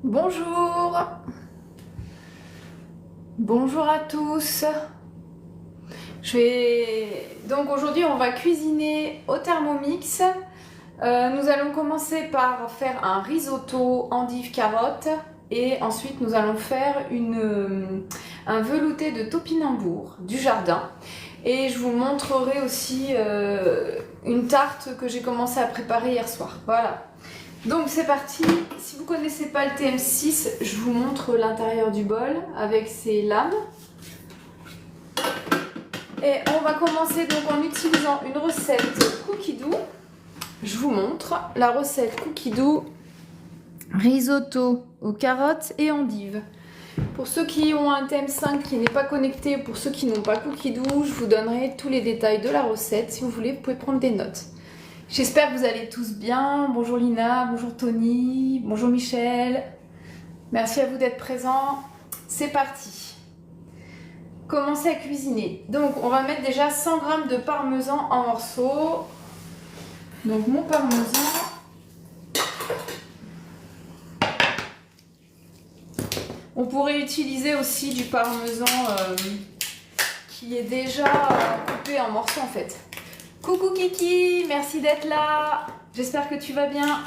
Bonjour, bonjour à tous. Donc aujourd'hui on va cuisiner au Thermomix. Nous allons commencer par faire un risotto endive carotte et ensuite nous allons faire un velouté de topinambour du jardin. Et je vous montrerai aussi une tarte que j'ai commencé à préparer hier soir. Voilà. Donc c'est parti. Si vous ne connaissez pas le TM6, je vous montre l'intérieur du bol avec ses lames. Et on va commencer donc en utilisant une recette Cookie Dough. Je vous montre la recette Cookie Dough risotto aux carottes et endives. Pour ceux qui ont un TM5 qui n'est pas connecté, pour ceux qui n'ont pas Cookie Dough, je vous donnerai tous les détails de la recette. Si vous voulez, vous pouvez prendre des notes. J'espère que vous allez tous bien. Bonjour Lina, bonjour Tony, bonjour Michel. Merci à vous d'être présents. C'est parti. Commencez à cuisiner. Donc on va mettre déjà 100 g de parmesan en morceaux. Donc mon parmesan. On pourrait utiliser aussi du parmesan qui est déjà coupé en morceaux en fait. Coucou Kiki, merci d'être là. J'espère que tu vas bien.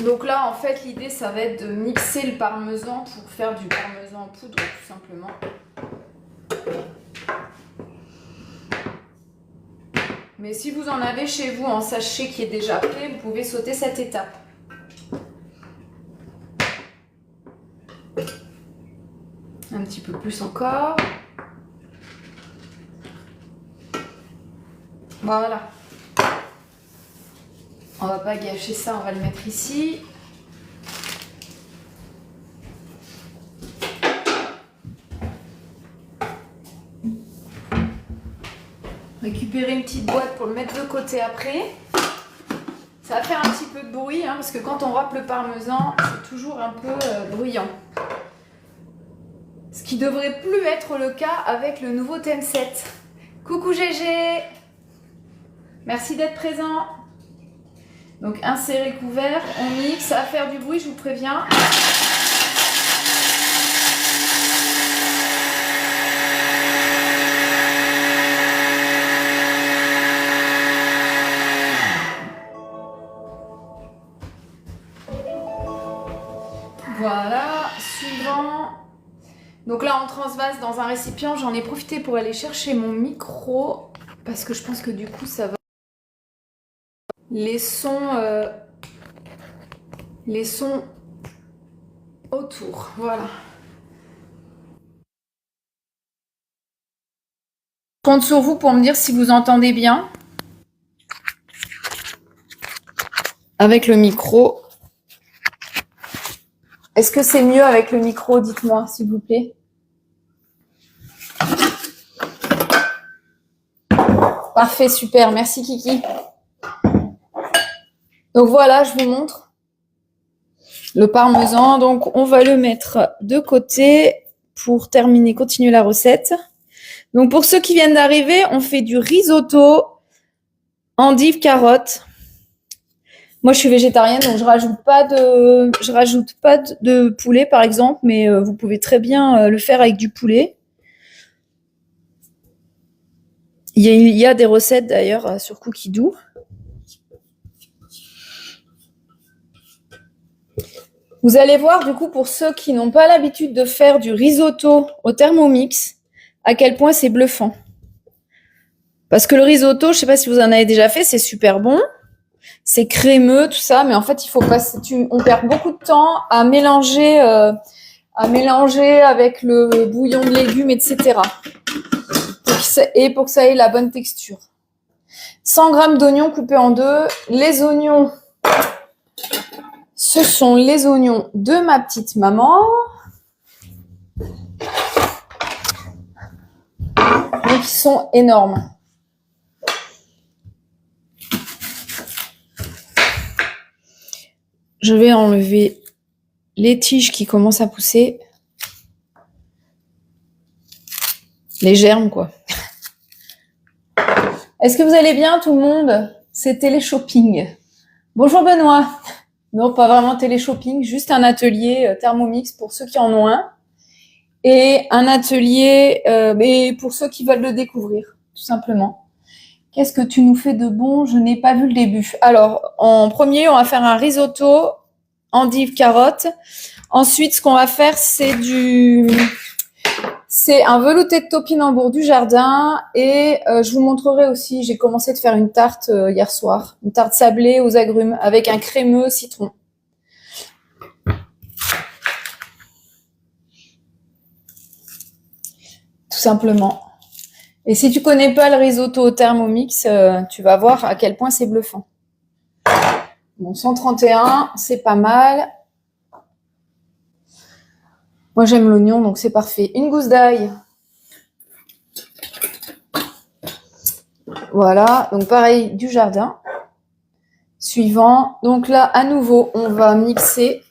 Donc là, en fait, l'idée, ça va être de mixer le parmesan pour faire du parmesan en poudre, tout simplement. Mais si vous en avez chez vous en sachet qui est déjà prêt, vous pouvez sauter cette étape. Un petit peu plus encore. Voilà. On va pas gâcher ça, on va le mettre ici. Récupérer une petite boîte pour le mettre de côté après. Ça va faire un petit peu de bruit, hein, parce que quand on râpe le parmesan, c'est toujours un peu bruyant. Ce qui devrait plus être le cas avec le nouveau TM7. Coucou GG! Merci d'être présent. Donc insérer couvert, on mixe, ça va faire du bruit, je vous préviens. Voilà, suivant. Donc là on transvase dans un récipient, j'en ai profité pour aller chercher mon micro parce que je pense que du coup ça va. Les sons autour, voilà. Je compte sur vous pour me dire si vous entendez bien avec le micro. Est-ce que c'est mieux avec le micro? Dites-moi, s'il vous plaît. Parfait, super. Merci, Kiki. Donc voilà, je vous montre le parmesan. Donc, on va le mettre de côté pour terminer, continuer la recette. Donc, pour ceux qui viennent d'arriver, on fait du risotto endive carotte. Moi, je suis végétarienne, donc je rajoute pas de poulet, par exemple, mais vous pouvez très bien le faire avec du poulet. Il y a des recettes d'ailleurs sur Cookie Dough. Vous allez voir du coup pour ceux qui n'ont pas l'habitude de faire du risotto au Thermomix, à quel point c'est bluffant. Parce que le risotto, je sais pas si vous en avez déjà fait, c'est super bon, c'est crémeux tout ça, mais en fait il faut passer, on perd beaucoup de temps à mélanger avec le bouillon de légumes, etc. Et pour que ça ait la bonne texture. 100 g d'oignons coupés en deux. Les oignons, ce sont les oignons de ma petite maman. Donc, ils sont énormes. Je vais enlever les tiges qui commencent à pousser. Les germes, quoi. Est-ce que vous allez bien tout le monde? C'est télé-shopping. Bonjour Benoît. Non, pas vraiment télé-shopping, juste un atelier Thermomix pour ceux qui en ont un. Et un atelier mais pour ceux qui veulent le découvrir, tout simplement. Qu'est-ce que tu nous fais de bon? Je n'ai pas vu le début. Alors, en premier, on va faire un risotto, endives, carottes. Ensuite, ce qu'on va faire, c'est un velouté de topinambour du jardin et je vous montrerai aussi, j'ai commencé de faire une tarte hier soir, une tarte sablée aux agrumes avec un crémeux citron. Tout simplement. Et si tu connais pas le risotto au Thermomix, tu vas voir à quel point c'est bluffant. Bon, 131, c'est pas mal. Moi, j'aime l'oignon, donc c'est parfait. Une gousse d'ail. Voilà, donc pareil, du jardin. Suivant. Donc là, à nouveau, on va mixer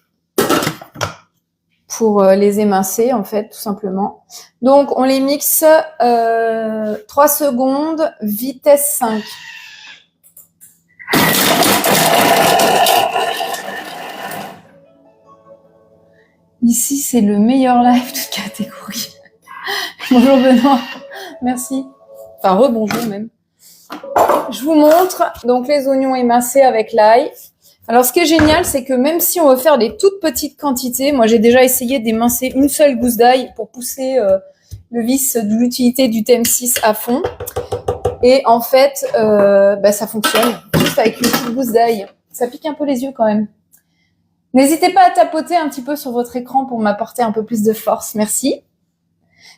pour les émincer, en fait, tout simplement. Donc, on les mixe 3 secondes, vitesse 5. Ici, c'est le meilleur live de catégorie. Bonjour Benoît, merci. Enfin, rebonjour même. Je vous montre donc les oignons émincés avec l'ail. Alors, ce qui est génial, c'est que même si on veut faire des toutes petites quantités, moi j'ai déjà essayé d'émincer une seule gousse d'ail pour pousser le vice de l'utilité du TM6 à fond. Et en fait, ça fonctionne juste avec une petite gousse d'ail. Ça pique un peu les yeux quand même. N'hésitez pas à tapoter un petit peu sur votre écran pour m'apporter un peu plus de force. Merci.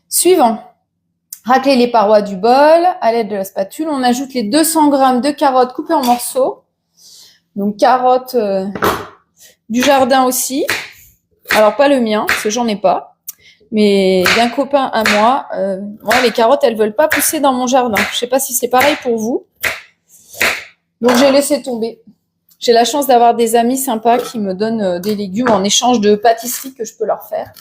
Suivant. Racler les parois du bol à l'aide de la spatule. On ajoute les 200 g de carottes coupées en morceaux. Donc, carottes du jardin aussi. Alors, pas le mien, parce que j'en ai pas. Mais d'un copain à moi. Moi, les carottes, elles veulent pas pousser dans mon jardin. Je sais pas si c'est pareil pour vous. Donc, j'ai laissé tomber. J'ai la chance d'avoir des amis sympas qui me donnent des légumes en échange de pâtisseries que je peux leur faire.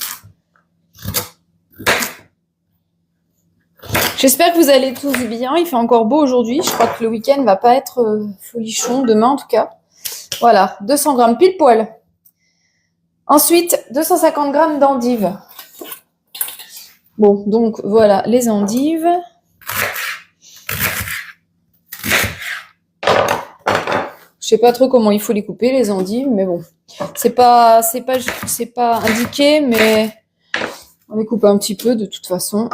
J'espère que vous allez tous bien. Il fait encore beau aujourd'hui. Je crois que le week-end va pas être folichon. Demain, en tout cas. Voilà, 200 g pile poil. Ensuite, 250 g d'endives. Bon, donc voilà les endives. Je sais pas trop comment il faut les couper les endives, mais bon, c'est pas indiqué, mais on les coupe un petit peu de toute façon.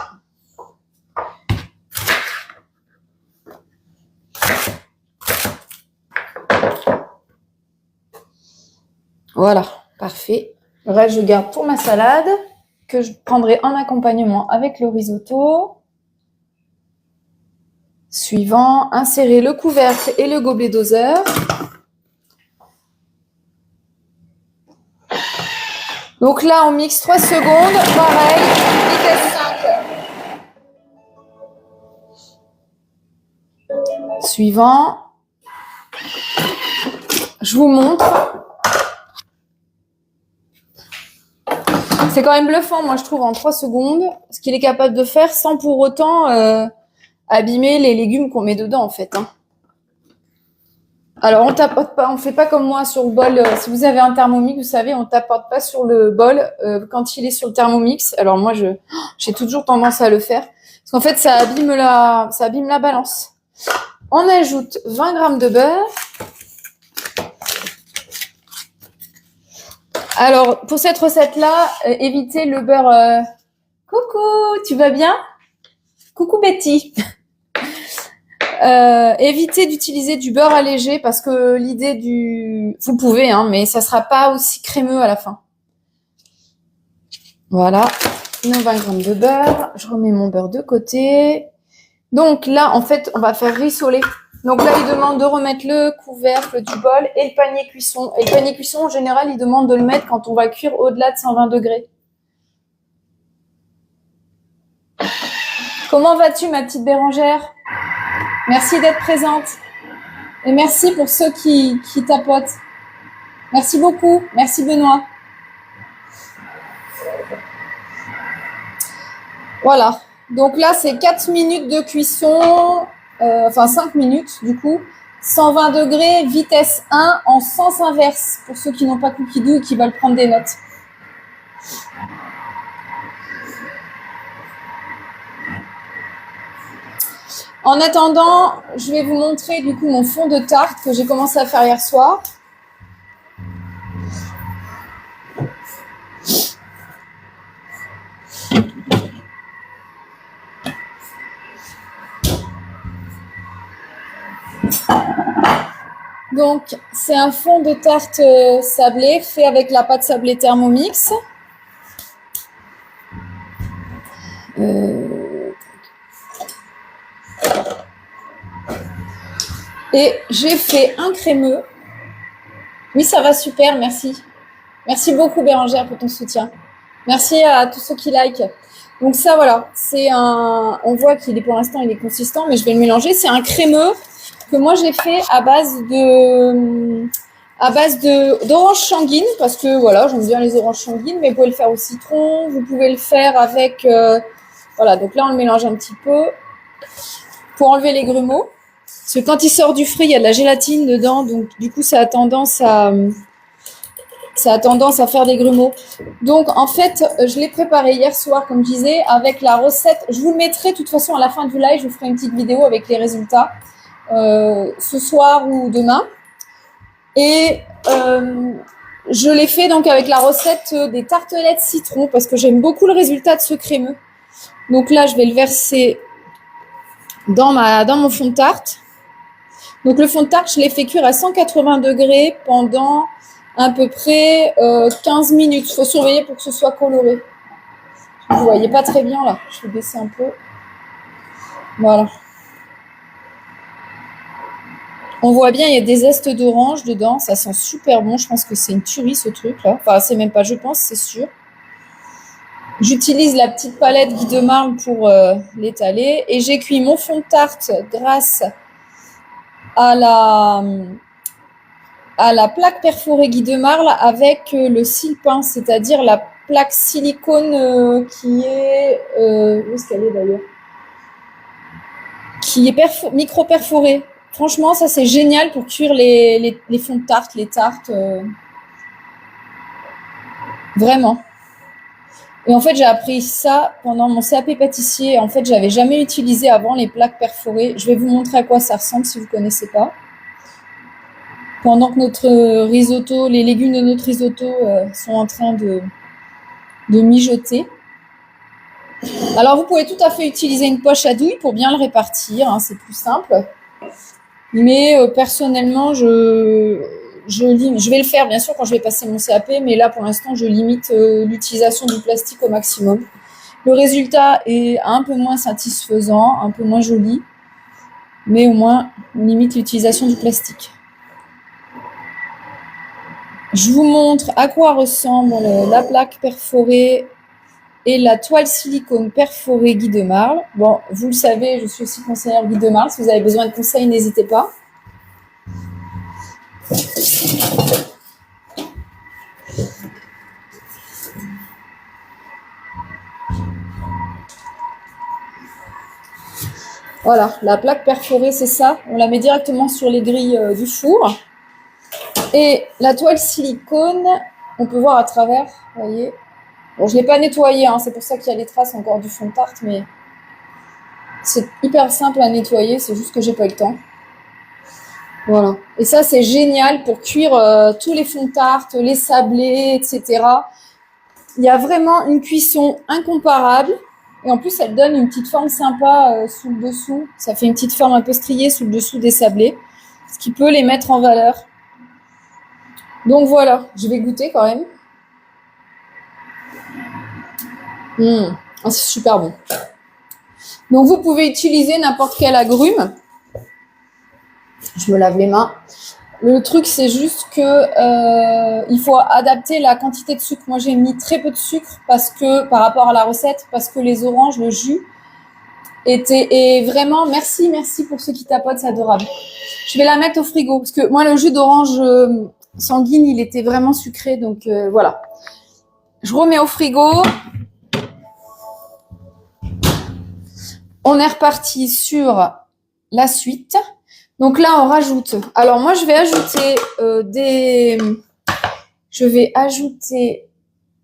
Voilà, parfait. Le reste, je garde pour ma salade, que je prendrai en accompagnement avec le risotto. Suivant, insérer le couvercle et le gobelet doseur. Donc là, on mixe 3 secondes, pareil, vitesse 5. Suivant, je vous montre. C'est quand même bluffant, moi je trouve, en 3 secondes, ce qu'il est capable de faire sans pour autant abîmer les légumes qu'on met dedans, en fait. Hein. Alors, on tapote pas, on fait pas comme moi sur le bol. Si vous avez un Thermomix, vous savez, on tapote pas sur le bol quand il est sur le Thermomix. Alors moi, j'ai toujours tendance à le faire parce qu'en fait, ça abîme la balance. On ajoute 20 g de beurre. Alors, pour cette recette-là, évitez le beurre. Coucou, tu vas bien? Coucou Betty. Évitez d'utiliser du beurre allégé parce que l'idée vous pouvez, hein, mais ça sera pas aussi crémeux à la fin. Voilà, nos 20 g de beurre. Je remets mon beurre de côté. Donc là, en fait, on va faire rissoler. Donc là, il demande de remettre le couvercle du bol et le panier cuisson. Et le panier cuisson, en général, il demande de le mettre quand on va cuire au-delà de 120 degrés. Comment vas-tu, ma petite Bérangère? Merci d'être présente. Et merci pour ceux qui tapotent. Merci beaucoup. Merci Benoît. Voilà. Donc là, c'est 4 minutes de cuisson. enfin 5 minutes du coup. 120 degrés, vitesse 1 en sens inverse pour ceux qui n'ont pas Cookie Dough et qui veulent prendre des notes. En attendant, je vais vous montrer du coup mon fond de tarte que j'ai commencé à faire hier soir. Donc, c'est un fond de tarte sablé fait avec la pâte sablée Thermomix. Et j'ai fait un crémeux. Oui, ça va super, merci. Merci beaucoup Bérangère pour ton soutien. Merci à tous ceux qui like. Donc ça, voilà, c'est un... On voit qu'il est pour l'instant, il est consistant, mais je vais le mélanger. C'est un crémeux que moi j'ai fait à base d'orange sanguine, parce que voilà, j'aime bien les oranges sanguines, mais vous pouvez le faire au citron, vous pouvez le faire avec... voilà, donc là on le mélange un petit peu pour enlever les grumeaux. Parce que quand il sort du fruit, il y a de la gélatine dedans, donc du coup ça a tendance à faire des grumeaux. Donc en fait, je l'ai préparé hier soir, comme je disais, avec la recette. Je vous le mettrai de toute façon à la fin du live, je vous ferai une petite vidéo avec les résultats ce soir ou demain. Et je l'ai fait donc avec la recette des tartelettes citron parce que j'aime beaucoup le résultat de ce crémeux. Donc là, je vais le verser dans mon fond de tarte. Donc le fond de tarte, je l'ai fait cuire à 180 degrés pendant à peu près 15 minutes. Il faut surveiller pour que ce soit coloré. Vous ne voyez pas très bien là. Je vais baisser un peu. Voilà. On voit bien, il y a des zestes d'orange dedans. Ça sent super bon. Je pense que c'est une tuerie ce truc là. Enfin, c'est même pas je pense, c'est sûr. J'utilise la petite palette Guy de Marle pour l'étaler. Et j'ai cuit mon fond de tarte grâce à la plaque perforée Guy de Marle avec le silpin, c'est-à-dire la plaque silicone qui est... où est-ce qu'elle est d'ailleurs? Qui est micro-perforée. Franchement, ça c'est génial pour cuire les fonds de tarte, les tartes. Vraiment. Et en fait, j'ai appris ça pendant mon CAP pâtissier. En fait, j'avais jamais utilisé avant les plaques perforées. Je vais vous montrer à quoi ça ressemble si vous connaissez pas. Pendant que notre risotto, les légumes de notre risotto sont en train de mijoter. Alors, vous pouvez tout à fait utiliser une poche à douille pour bien le répartir. Hein, c'est plus simple. Mais personnellement, je vais le faire bien sûr quand je vais passer mon CAP, mais là pour l'instant je limite l'utilisation du plastique au maximum. Le résultat est un peu moins satisfaisant, un peu moins joli, mais au moins on limite l'utilisation du plastique. Je vous montre à quoi ressemble la plaque perforée et la toile silicone perforée Guy de Marle. Bon, vous le savez, je suis aussi conseillère Guy de Marle. Si vous avez besoin de conseils, n'hésitez pas. Voilà, la plaque perforée, c'est ça. On la met directement sur les grilles du four. Et la toile silicone, on peut voir à travers, vous voyez. Bon, je ne l'ai pas nettoyée, hein, c'est pour ça qu'il y a les traces encore du fond de tarte, mais c'est hyper simple à nettoyer, c'est juste que j'ai pas eu le temps. Voilà. Et ça, c'est génial pour cuire tous les fonds de tarte, les sablés, etc. Il y a vraiment une cuisson incomparable. Et en plus, elle donne une petite forme sympa sous le dessous. Ça fait une petite forme un peu striée sous le dessous des sablés, ce qui peut les mettre en valeur. Donc voilà, je vais goûter quand même. Oh, c'est super bon. Donc vous pouvez utiliser n'importe quel agrume. Je me lave les mains. Le truc, c'est juste que il faut adapter la quantité de sucre. Moi, j'ai mis très peu de sucre parce que par rapport à la recette, parce que les oranges, le jus et vraiment, merci pour ceux qui tapotent, c'est adorable. Je vais la mettre au frigo parce que moi, le jus d'orange sanguine, il était vraiment sucré, donc voilà. Je remets au frigo. On est reparti sur la suite. Donc là, on rajoute. Alors moi, je vais ajouter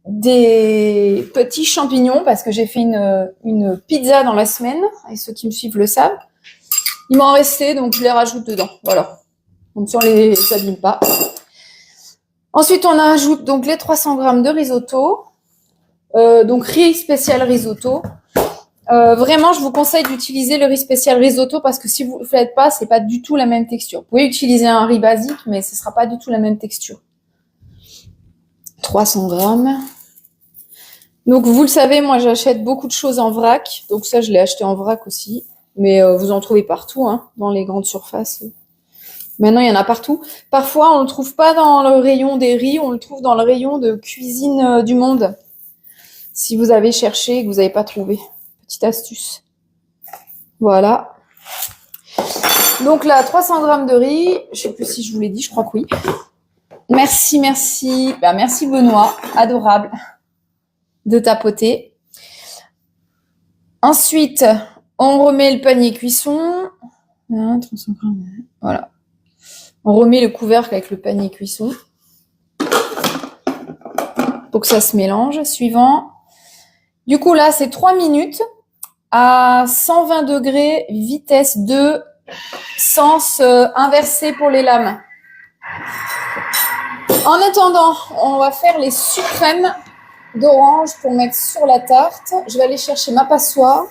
des petits champignons parce que j'ai fait une pizza dans la semaine et ceux qui me suivent le savent. Il m'en restait, donc je les rajoute dedans. Voilà. Comme ça, on les abîme pas. Ensuite, on ajoute donc les 300 g de risotto. Donc riz spécial risotto. Vraiment, je vous conseille d'utiliser le riz spécial risotto parce que si vous le faites pas, c'est pas du tout la même texture. Vous pouvez utiliser un riz basique, mais ce sera pas du tout la même texture. 300 g. Donc vous le savez, moi j'achète beaucoup de choses en vrac. Donc ça, je l'ai acheté en vrac aussi. Mais vous en trouvez partout, hein, dans les grandes surfaces. Maintenant, il y en a partout. Parfois, on le trouve pas dans le rayon des riz, on le trouve dans le rayon de cuisine du monde. Si vous avez cherché et que vous n'avez pas trouvé. Petite astuce. Voilà. Donc là, 300 g de riz. Je sais plus si je vous l'ai dit, je crois que oui. Merci, merci. Ben, merci Benoît, adorable de tapoter. Ensuite, on remet le panier cuisson. 300 g. Voilà. On remet le couvercle avec le panier cuisson pour que ça se mélange. Suivant. Du coup, là, c'est 3 minutes à 120 degrés, vitesse 2, sens inversé pour les lames. En attendant, on va faire les suprêmes d'orange pour mettre sur la tarte. Je vais aller chercher ma passoire.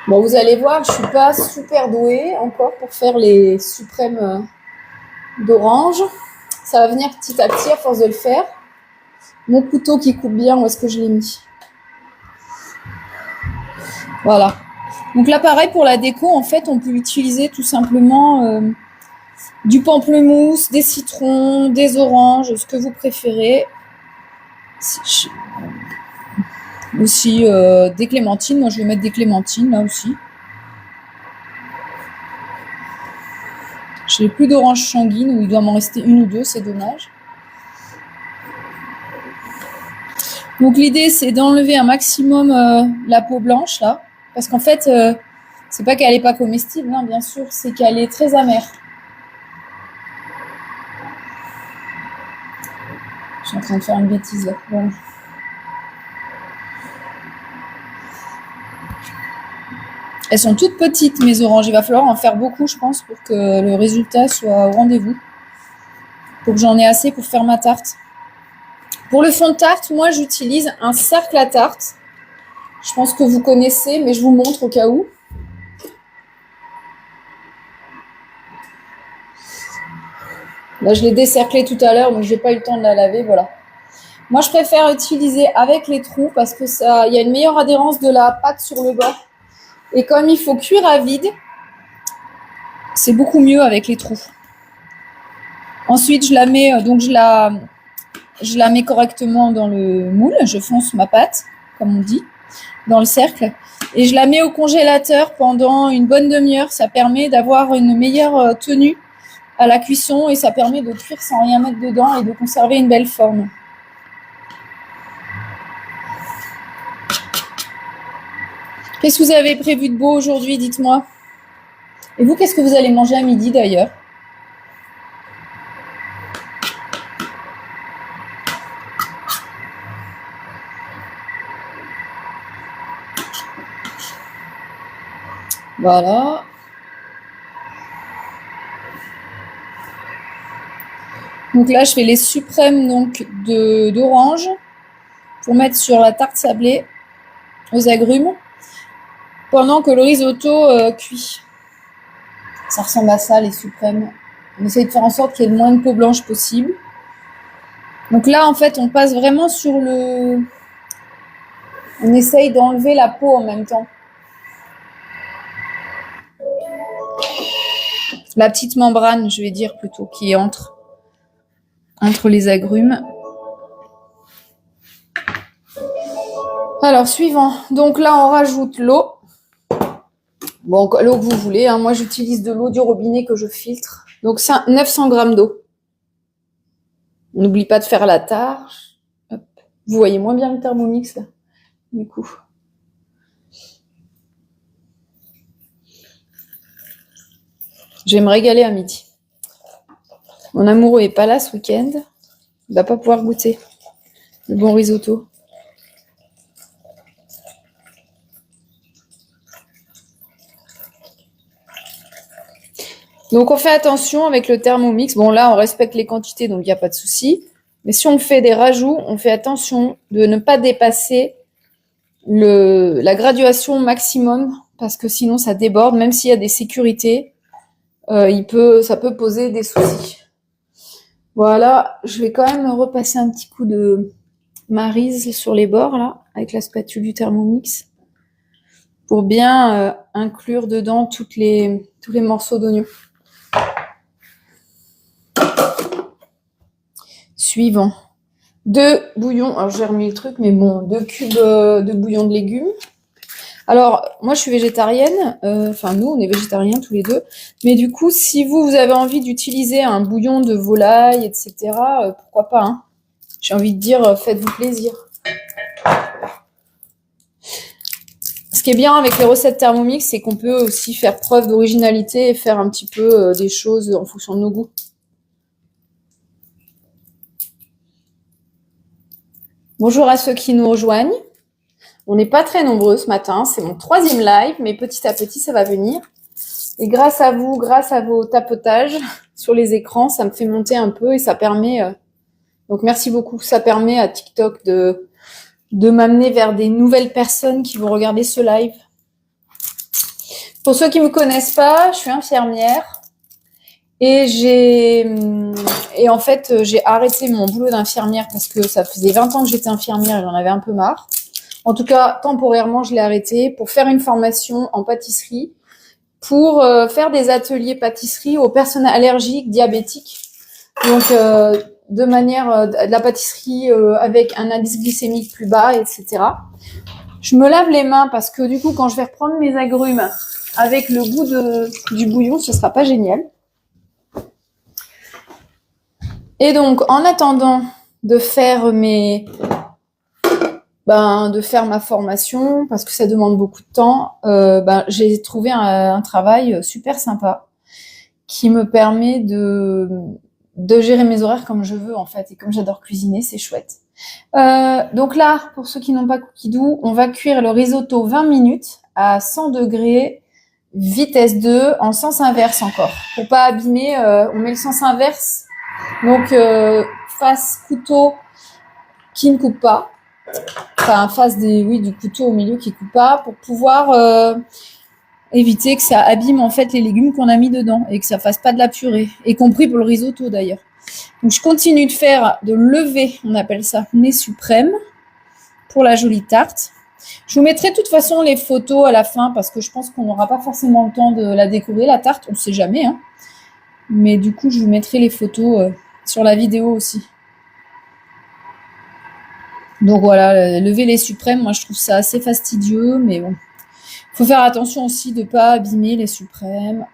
Bon, vous allez voir, je suis pas super douée encore pour faire les suprêmes d'orange. Ça va venir petit à petit à force de le faire. Mon couteau qui coupe bien, où est-ce que je l'ai mis? Voilà. Donc là, pareil, pour la déco, en fait, on peut utiliser tout simplement du pamplemousse, des citrons, des oranges, ce que vous préférez. Aussi des clémentines. Moi, je vais mettre des clémentines, là aussi. Je n'ai plus d'orange sanguine, ou il doit m'en rester une ou deux, c'est dommage. Donc l'idée, c'est d'enlever un maximum la peau blanche, là. Parce qu'en fait, c'est pas qu'elle est pas comestible, hein, bien sûr, c'est qu'elle est très amère. Je suis en train de faire une bêtise, là. Voilà. Elles sont toutes petites, mes oranges. Il va falloir en faire beaucoup, je pense, pour que le résultat soit au rendez-vous. Pour que j'en ai assez pour faire ma tarte. Pour le fond de tarte, moi, j'utilise un cercle à tarte. Je pense que vous connaissez, mais je vous montre au cas où. Là, je l'ai décerclé tout à l'heure, donc j'ai pas eu le temps de la laver, voilà. Moi, je préfère utiliser avec les trous parce que ça, il y a une meilleure adhérence de la pâte sur le bord. Et comme il faut cuire à vide, c'est beaucoup mieux avec les trous. Ensuite, je la mets, je la mets correctement dans le moule. Je fonce ma pâte, comme on dit, dans le cercle. Et je la mets au congélateur pendant une bonne demi-heure. Ça permet d'avoir une meilleure tenue à la cuisson et ça permet de cuire sans rien mettre dedans et de conserver une belle forme. Qu'est-ce que vous avez prévu de beau aujourd'hui, dites-moi? Et vous, qu'est-ce que vous allez manger à midi d'ailleurs? Voilà. Donc là, je fais les suprêmes d'orange pour mettre sur la tarte sablée aux agrumes pendant que le risotto cuit. Ça ressemble à ça, les suprêmes. On essaye de faire en sorte qu'il y ait le moins de peau blanche possible. Donc là, en fait, on passe vraiment sur le... On essaye d'enlever la peau en même temps. La petite membrane, je vais dire plutôt, qui est entre les agrumes. Alors, suivant. Donc là, on rajoute l'eau. Bon, l'eau que vous voulez. Hein. Moi, j'utilise de l'eau du robinet que je filtre. Donc, c'est 900 g d'eau. N'oublie pas de faire la tare. Hop. Vous voyez moins bien le Thermomix, là, du coup. Je vais me régaler à midi. Mon amoureux est pas là ce week-end. Il va pas pouvoir goûter le bon risotto. Donc, on fait attention avec le Thermomix. Bon, là, on respecte les quantités, donc il n'y a pas de souci. Mais si on fait des rajouts, on fait attention de ne pas dépasser la graduation maximum, parce que sinon, ça déborde. Même s'il y a des sécurités, ça peut poser des soucis. Voilà, je vais quand même repasser un petit coup de maryse sur les bords, là, avec la spatule du Thermomix, pour bien inclure dedans tous les morceaux d'oignons. Suivant. 2 bouillons, alors j'ai remis le truc, mais bon, 2 cubes de bouillon de légumes. Alors, moi je suis végétarienne, enfin nous on est végétariens tous les deux, mais du coup, si vous avez envie d'utiliser un bouillon de volaille, etc., pourquoi pas, hein. J'ai envie de dire, faites-vous plaisir. Ce qui est bien avec les recettes Thermomix, c'est qu'on peut aussi faire preuve d'originalité et faire un petit peu des choses en fonction de nos goûts. Bonjour à ceux qui nous rejoignent. On n'est pas très nombreux ce matin, c'est mon 3e live, mais petit à petit ça va venir. Et grâce à vous, grâce à vos tapotages sur les écrans, ça me fait monter un peu et ça permet... donc merci beaucoup, ça permet à TikTok de m'amener vers des nouvelles personnes qui vont regarder ce live. Pour ceux qui me connaissent pas, je suis infirmière. Et en fait, j'ai arrêté mon boulot d'infirmière parce que ça faisait 20 ans que j'étais infirmière et j'en avais un peu marre. En tout cas, temporairement, je l'ai arrêté pour faire une formation en pâtisserie, pour faire des ateliers pâtisserie aux personnes allergiques, diabétiques. Donc, de manière de la pâtisserie avec un indice glycémique plus bas, etc. Je me lave les mains parce que du coup, quand je vais reprendre mes agrumes avec le goût du bouillon, ce sera pas génial. Et donc, en attendant de faire ma formation, parce que ça demande beaucoup de temps, j'ai trouvé un travail super sympa qui me permet de gérer mes horaires comme je veux, en fait. Et comme j'adore cuisiner, c'est chouette. Donc là, pour ceux qui n'ont pas Cookidoo, on va cuire le risotto 20 minutes à 100 degrés, vitesse 2, en sens inverse encore. Pour pas abîmer, on met le sens inverse. Donc, face couteau qui ne coupe pas. Enfin, face du couteau au milieu qui coupe pas, pour pouvoir éviter que ça abîme en fait les légumes qu'on a mis dedans et que ça fasse pas de la purée, y compris pour le risotto d'ailleurs. Donc, je continue de lever, on appelle ça nez suprême, pour la jolie tarte. Je vous mettrai de toute façon les photos à la fin parce que je pense qu'on n'aura pas forcément le temps de la découvrir, la tarte, on ne sait jamais, hein. Mais du coup, je vous mettrai les photos sur la vidéo aussi. Donc voilà, lever les suprêmes, moi je trouve ça assez fastidieux, mais bon. Faut faire attention aussi de ne pas abîmer les suprêmes.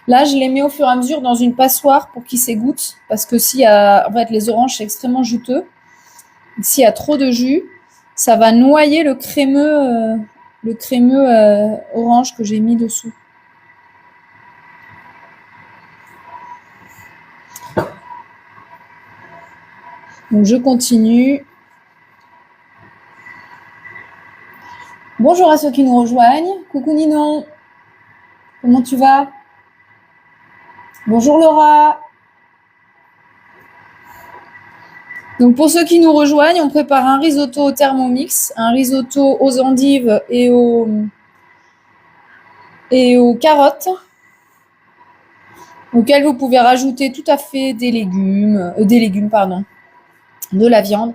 Là, je les mets au fur et à mesure dans une passoire pour qu'ils s'égouttent, parce que en fait, les oranges, c'est extrêmement juteux. S'il y a trop de jus, ça va noyer le crémeux orange que j'ai mis dessous. Donc, je continue. Bonjour à ceux qui nous rejoignent. Coucou Ninon. Comment tu vas? Bonjour Laura. Donc, pour ceux qui nous rejoignent, on prépare un risotto au Thermomix, un risotto aux endives et aux carottes, auquel vous pouvez rajouter tout à fait des légumes, de la viande.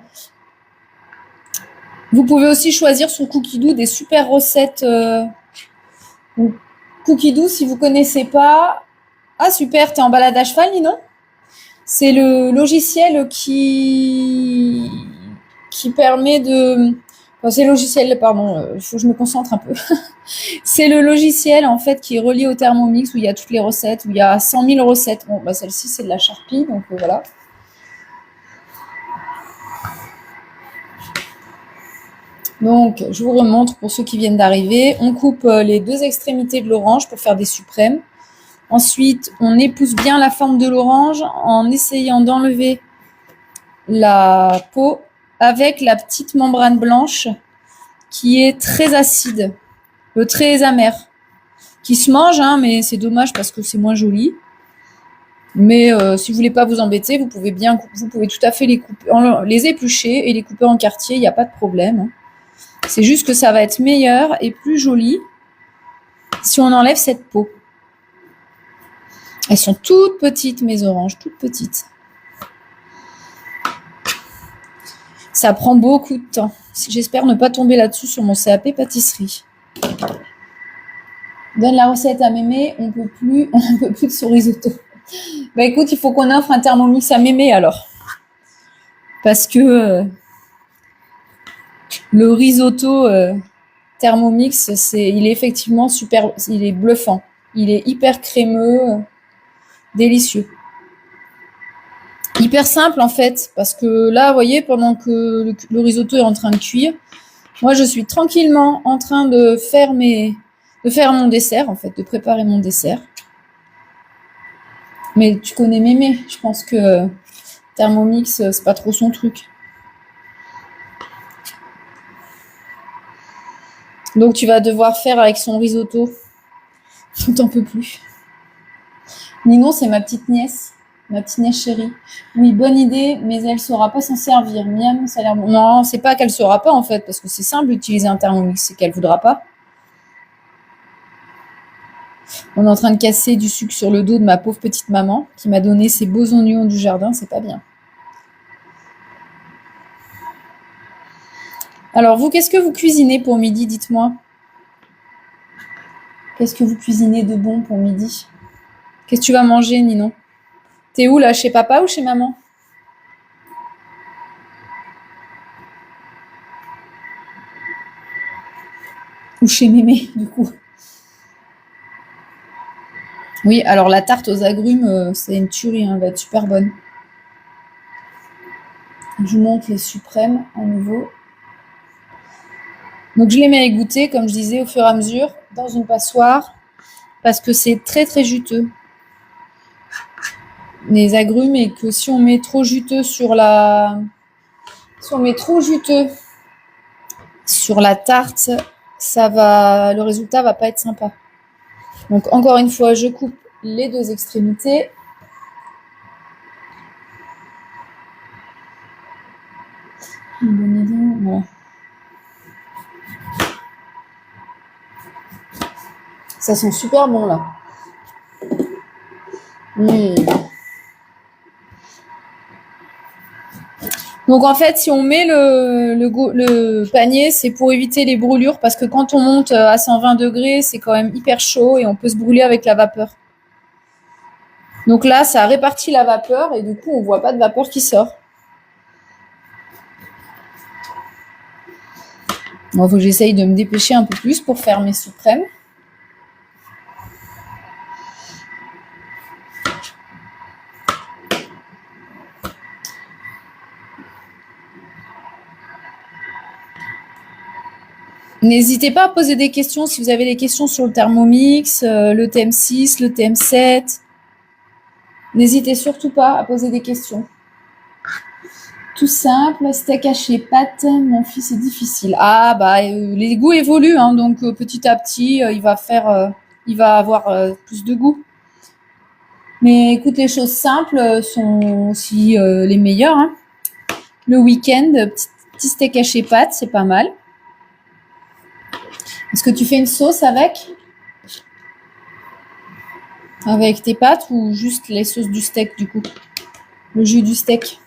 Vous pouvez aussi choisir sur Cookidoo des super recettes. Cookidoo, si vous ne connaissez pas... Ah super, t'es en balade à cheval, Ninon? C'est le logiciel qui permet de... Enfin, c'est le logiciel, pardon, il faut que je me concentre un peu. C'est le logiciel, en fait, qui est relié au Thermomix, où il y a toutes les recettes, où il y a 100 000 recettes. Bon, celle-ci, c'est de la Sharpie, donc voilà. Donc, je vous remontre pour ceux qui viennent d'arriver. On coupe les 2 extrémités de l'orange pour faire des suprêmes. Ensuite, on épouse bien la forme de l'orange en essayant d'enlever la peau avec la petite membrane blanche qui est très acide, très amère, qui se mange, hein, mais c'est dommage parce que c'est moins joli. Mais si vous voulez pas vous embêter, vous pouvez tout à fait les couper, les éplucher et les couper en quartiers, il n'y a pas de problème. C'est juste que ça va être meilleur et plus joli si on enlève cette peau. Elles sont toutes petites, mes oranges, toutes petites. Ça prend beaucoup de temps. J'espère ne pas tomber là-dessus sur mon CAP pâtisserie. Donne la recette à mémé, on peut plus de ce risotto. Bah écoute, il faut qu'on offre un Thermomix à mémé alors. Parce que le risotto Thermomix, il est effectivement super, il est bluffant. Il est hyper crémeux, délicieux. Hyper simple en fait, parce que là, vous voyez, pendant que le risotto est en train de cuire, moi je suis tranquillement en train de faire mon dessert en fait, de préparer mon dessert. Mais tu connais mémé, je pense que Thermomix, c'est pas trop son truc. Donc tu vas devoir faire avec son risotto. T'en peux plus. Ninon, c'est ma petite nièce chérie. Oui, bonne idée, mais elle saura pas s'en servir. Miam, ça a l'air bon. Non, c'est pas qu'elle saura pas en fait, parce que c'est simple d'utiliser un Thermomix, c'est qu'elle voudra pas. On est en train de casser du sucre sur le dos de ma pauvre petite maman, qui m'a donné ses beaux oignons du jardin, c'est pas bien. Alors vous, qu'est-ce que vous cuisinez pour midi, dites-moi? Qu'est-ce que vous cuisinez de bon pour midi? Qu'est-ce que tu vas manger, Ninon? T'es où là, chez papa ou chez maman? Ou chez mémé, du coup. Oui, alors la tarte aux agrumes, c'est une tuerie, hein, elle va être super bonne. Je vous montre les suprêmes à nouveau. Donc je les mets à égoutter, comme je disais, au fur et à mesure, dans une passoire, parce que c'est très très juteux. Les agrumes, et que si on met trop juteux sur la tarte, le résultat va pas être sympa. Donc encore une fois, je coupe les deux extrémités. Une bonne idée, voilà. Ça sent super bon là. Donc en fait, si on met le panier, c'est pour éviter les brûlures, parce que quand on monte à 120 degrés, c'est quand même hyper chaud et on peut se brûler avec la vapeur. Donc là, ça répartit la vapeur et du coup, on voit pas de vapeur qui sort. Bon, faut que j'essaye de me dépêcher un peu plus pour faire mes suprêmes. N'hésitez pas à poser des questions si vous avez des questions sur le Thermomix, le TM6, le TM7. N'hésitez surtout pas à poser des questions. Tout simple, steak haché, pâtes, mon fils est difficile. Ah bah les goûts évoluent, hein, donc petit à petit il va avoir plus de goût. Mais écoute, les choses simples sont aussi les meilleures. Hein. Le week-end, petit steak haché pâtes, c'est pas mal. Est-ce que tu fais une sauce avec tes pâtes ou juste les sauces du steak du coup? Le jus du steak?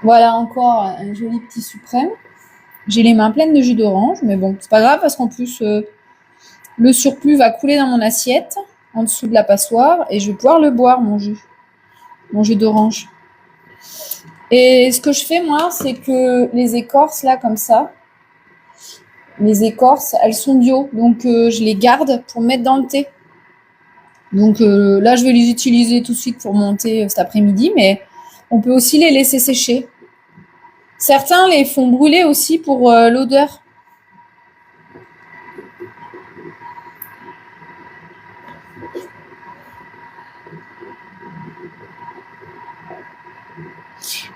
Voilà encore un joli petit suprême. J'ai les mains pleines de jus d'orange, mais bon, c'est pas grave parce qu'en plus, le surplus va couler dans mon assiette, en dessous de la passoire, et je vais pouvoir le boire, mon jus d'orange. Et ce que je fais, moi, c'est que les écorces, là, comme ça, les écorces, elles sont bio, donc je les garde pour mettre dans le thé. Donc là, je vais les utiliser tout de suite pour mon thé cet après-midi, mais on peut aussi les laisser sécher. Certains les font brûler aussi pour l'odeur.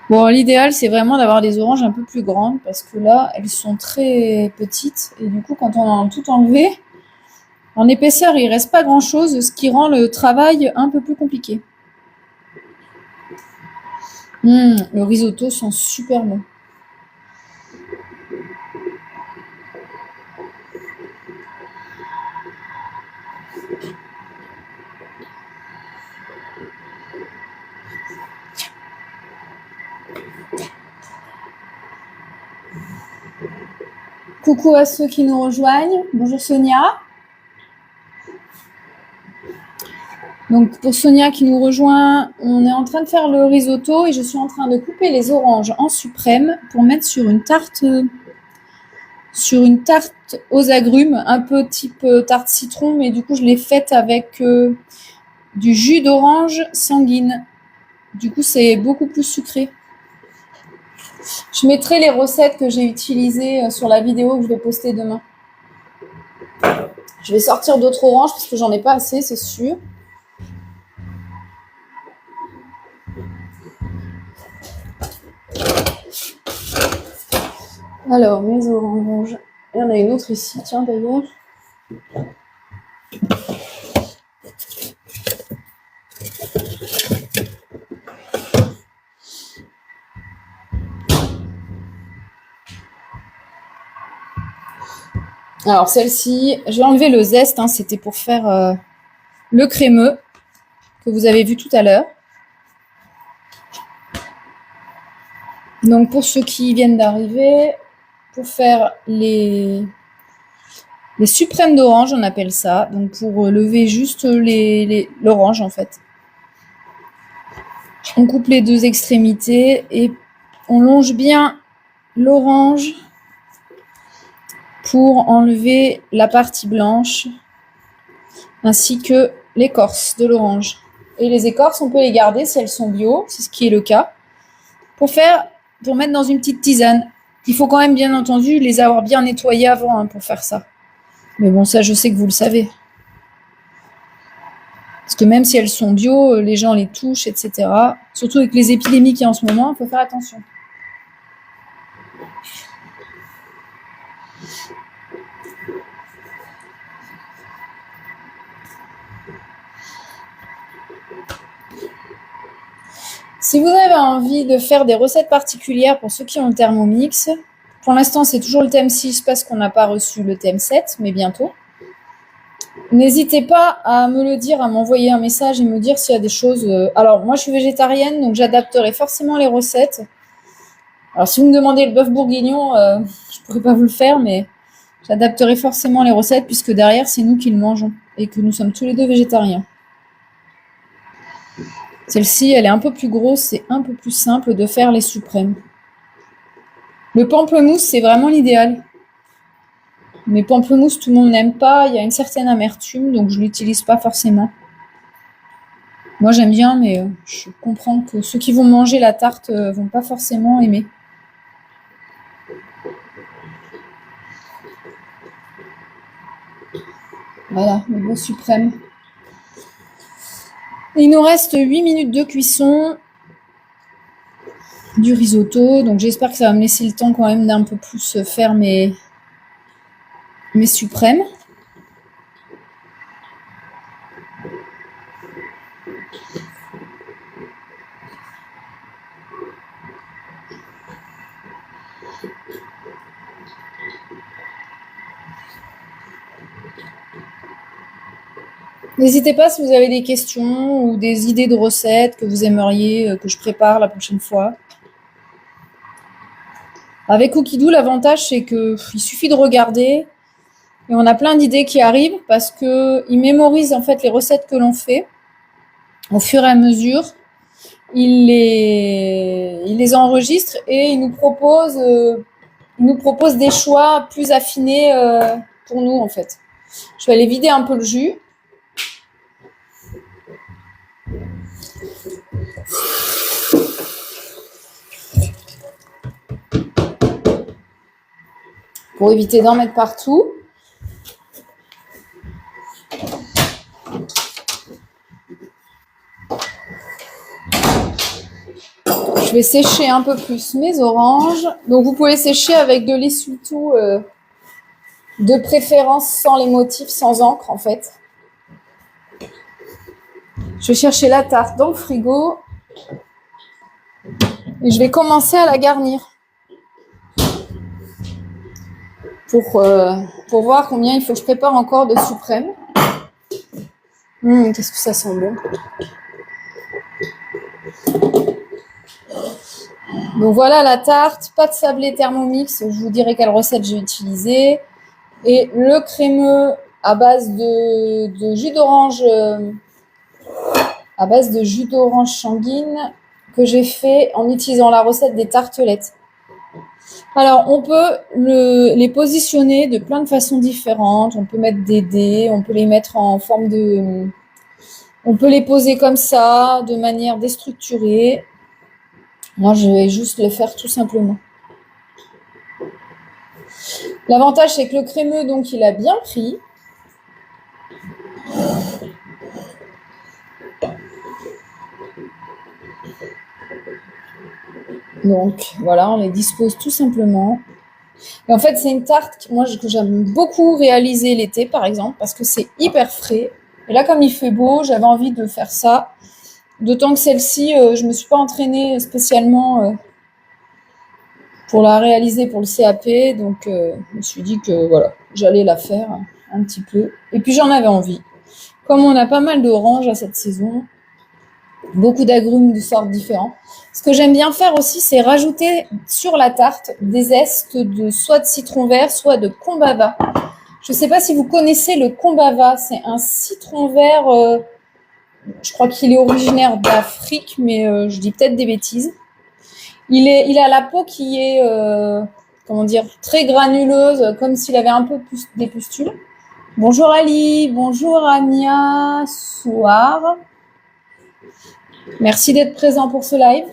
Bon, l'idéal, c'est vraiment d'avoir des oranges un peu plus grandes parce que là, elles sont très petites et du coup, quand on a tout enlevé, en épaisseur, il reste pas grand-chose, ce qui rend le travail un peu plus compliqué. Le risotto sent super bon. Coucou à ceux qui nous rejoignent. Bonjour Sonia. Donc pour Sonia qui nous rejoint, on est en train de faire le risotto et je suis en train de couper les oranges en suprême pour mettre sur une tarte aux agrumes, un peu type tarte citron, mais du coup je l'ai faite avec du jus d'orange sanguine. Du coup c'est beaucoup plus sucré. Je mettrai les recettes que j'ai utilisées sur la vidéo que je vais poster demain. Je vais sortir d'autres oranges parce que j'en ai pas assez, c'est sûr. Alors, mes oranges. Il y en a une autre ici, tiens d'ailleurs. Alors celle-ci, je vais enlever le zeste, hein, c'était pour faire le crémeux que vous avez vu tout à l'heure. Donc pour ceux qui viennent d'arriver, pour faire les suprêmes d'orange, on appelle ça. Donc pour lever juste l'orange en fait. On coupe les deux extrémités et on longe bien l'orange pour enlever la partie blanche ainsi que l'écorce de l'orange. Et les écorces, on peut les garder si elles sont bio, c'est ce qui est le cas, pour mettre dans une petite tisane. Il faut quand même bien entendu les avoir bien nettoyées avant hein, pour faire ça. Mais bon, ça je sais que vous le savez. Parce que même si elles sont bio, les gens les touchent, etc. Surtout avec les épidémies qu'il y a en ce moment, il faut faire attention. Si vous avez envie de faire des recettes particulières pour ceux qui ont le Thermomix, pour l'instant c'est toujours le thème 6 parce qu'on n'a pas reçu le thème 7, mais bientôt. N'hésitez pas à me le dire, à m'envoyer un message et me dire s'il y a des choses... Alors moi je suis végétarienne, donc j'adapterai forcément les recettes. Alors si vous me demandez le bœuf bourguignon, je ne pourrais pas vous le faire, mais j'adapterai forcément les recettes puisque derrière c'est nous qui le mangeons et que nous sommes tous les deux végétariens. Celle-ci, elle est un peu plus grosse, c'est un peu plus simple de faire les suprêmes. Le pamplemousse, c'est vraiment l'idéal. Mais pamplemousse, tout le monde n'aime pas, il y a une certaine amertume, donc je ne l'utilise pas forcément. Moi, j'aime bien, mais je comprends que ceux qui vont manger la tarte ne vont pas forcément aimer. Voilà, le beau suprême. Il nous reste 8 minutes de cuisson du risotto. Donc j'espère que ça va me laisser le temps quand même d'un peu plus faire mes suprêmes. N'hésitez pas si vous avez des questions ou des idées de recettes que vous aimeriez que je prépare la prochaine fois. Avec Cookidoo, l'avantage c'est qu'il suffit de regarder et on a plein d'idées qui arrivent parce qu'il mémorise en fait les recettes que l'on fait au fur et à mesure. Il les enregistre et il nous propose des choix plus affinés pour nous en fait. Je vais aller vider un peu le jus. pour éviter d'en mettre partout. Je vais sécher un peu plus mes oranges. Donc vous pouvez sécher avec de l'essuie-tout, de préférence sans les motifs, sans encre en fait. Je vais chercher la tarte dans le frigo et je vais commencer à la garnir pour voir combien il faut que je prépare encore de suprême. Qu'est-ce que ça sent bon. Donc voilà la tarte, pas de sablé Thermomix, je vous dirai quelle recette j'ai utilisée. Et le crémeux à base de jus d'orange, sanguine que j'ai fait en utilisant la recette des tartelettes. Alors on peut les positionner de plein de façons différentes. On peut mettre des dés, on peut les mettre en forme de... On peut les poser comme ça, de manière déstructurée. Moi, je vais juste le faire tout simplement. L'avantage, c'est que le crémeux, donc, il a bien pris. Donc, voilà, on les dispose tout simplement. Et en fait, c'est une tarte que j'aime beaucoup réaliser l'été, par exemple, parce que c'est hyper frais. Et là, comme il fait beau, j'avais envie de faire ça. D'autant que celle-ci, je me suis pas entraînée spécialement pour la réaliser pour le CAP. Donc, je me suis dit que voilà, j'allais la faire un petit peu. Et puis, j'en avais envie. Comme on a pas mal d'oranges à cette saison, beaucoup d'agrumes de sortes différentes. Ce que j'aime bien faire aussi, c'est rajouter sur la tarte des zestes soit de citron vert, soit de combava. Je ne sais pas si vous connaissez le combava. C'est un citron vert, je crois qu'il est originaire d'Afrique, mais je dis peut-être des bêtises. Il a la peau qui est, très granuleuse, comme s'il avait un peu des pustules. Bonjour Ali, bonjour Ania, Soir. Merci d'être présent pour ce live.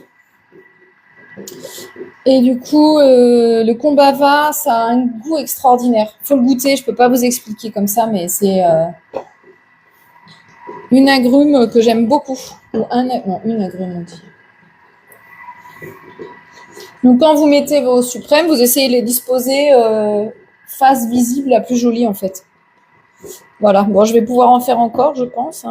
Et du coup, le combava, ça a un goût extraordinaire. Il faut le goûter, je ne peux pas vous expliquer comme ça, mais c'est une agrume que j'aime beaucoup. Une agrume, on dit. Donc, quand vous mettez vos suprêmes, vous essayez de les disposer face visible la plus jolie, en fait. Voilà, bon, je vais pouvoir en faire encore, je pense.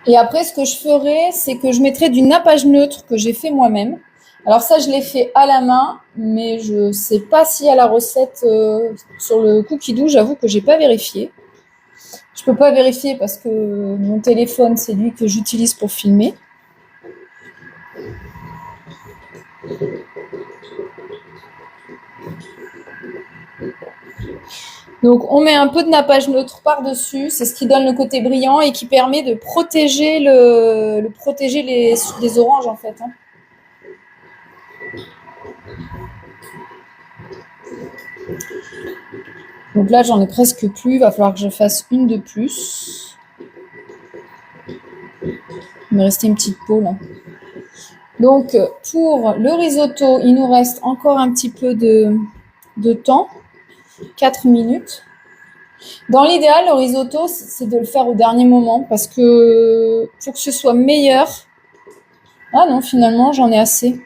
Et après, ce que je ferai, c'est que je mettrai du nappage neutre que j'ai fait moi-même. Alors ça, je l'ai fait à la main, mais je ne sais pas s'il y a la recette sur le cookie dough. J'avoue que je n'ai pas vérifié. Je ne peux pas vérifier parce que mon téléphone, c'est lui que j'utilise pour filmer. Donc, on met un peu de nappage neutre par-dessus. C'est ce qui donne le côté brillant et qui permet de protéger les oranges, en fait. Donc là, j'en ai presque plus. Il va falloir que je fasse une de plus. Il me restait une petite peau, là. Donc, pour le risotto, il nous reste encore un petit peu de temps. 4 minutes. Dans l'idéal, le risotto, c'est de le faire au dernier moment parce que faut que ce soit meilleur. Ah non, finalement, j'en ai assez.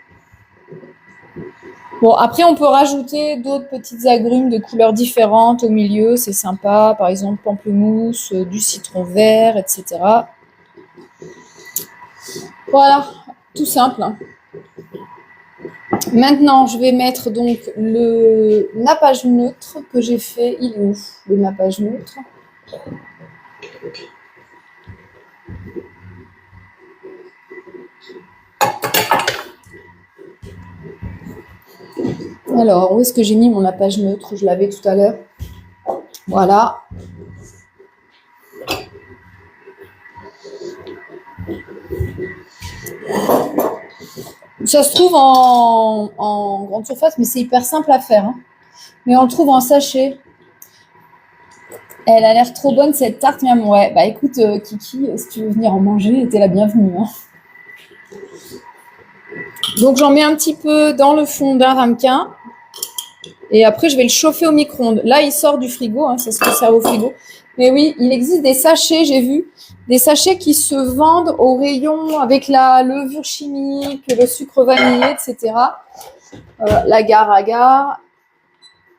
Bon, après, on peut rajouter d'autres petites agrumes de couleurs différentes au milieu. C'est sympa. Par exemple, pamplemousse, du citron vert, etc. Voilà, tout simple. Maintenant, je vais mettre donc le nappage neutre que j'ai fait. Il est où, le nappage neutre? Alors, où est-ce que j'ai mis mon nappage neutre? Je l'avais tout à l'heure. Voilà. Ça se trouve en grande surface, mais c'est hyper simple à faire. Mais on le trouve en sachet. Elle a l'air trop bonne, cette tarte, miam. Ouais, bah écoute, Kiki, si tu veux venir en manger, t'es la bienvenue. Donc j'en mets un petit peu dans le fond d'un ramequin. Et après, je vais le chauffer au micro-ondes. Là, il sort du frigo, hein, ça se conserve au frigo. Mais oui, il existe des sachets, j'ai vu, des sachets qui se vendent au rayon avec la levure chimique, le sucre vanillé, etc. L'agar-agar.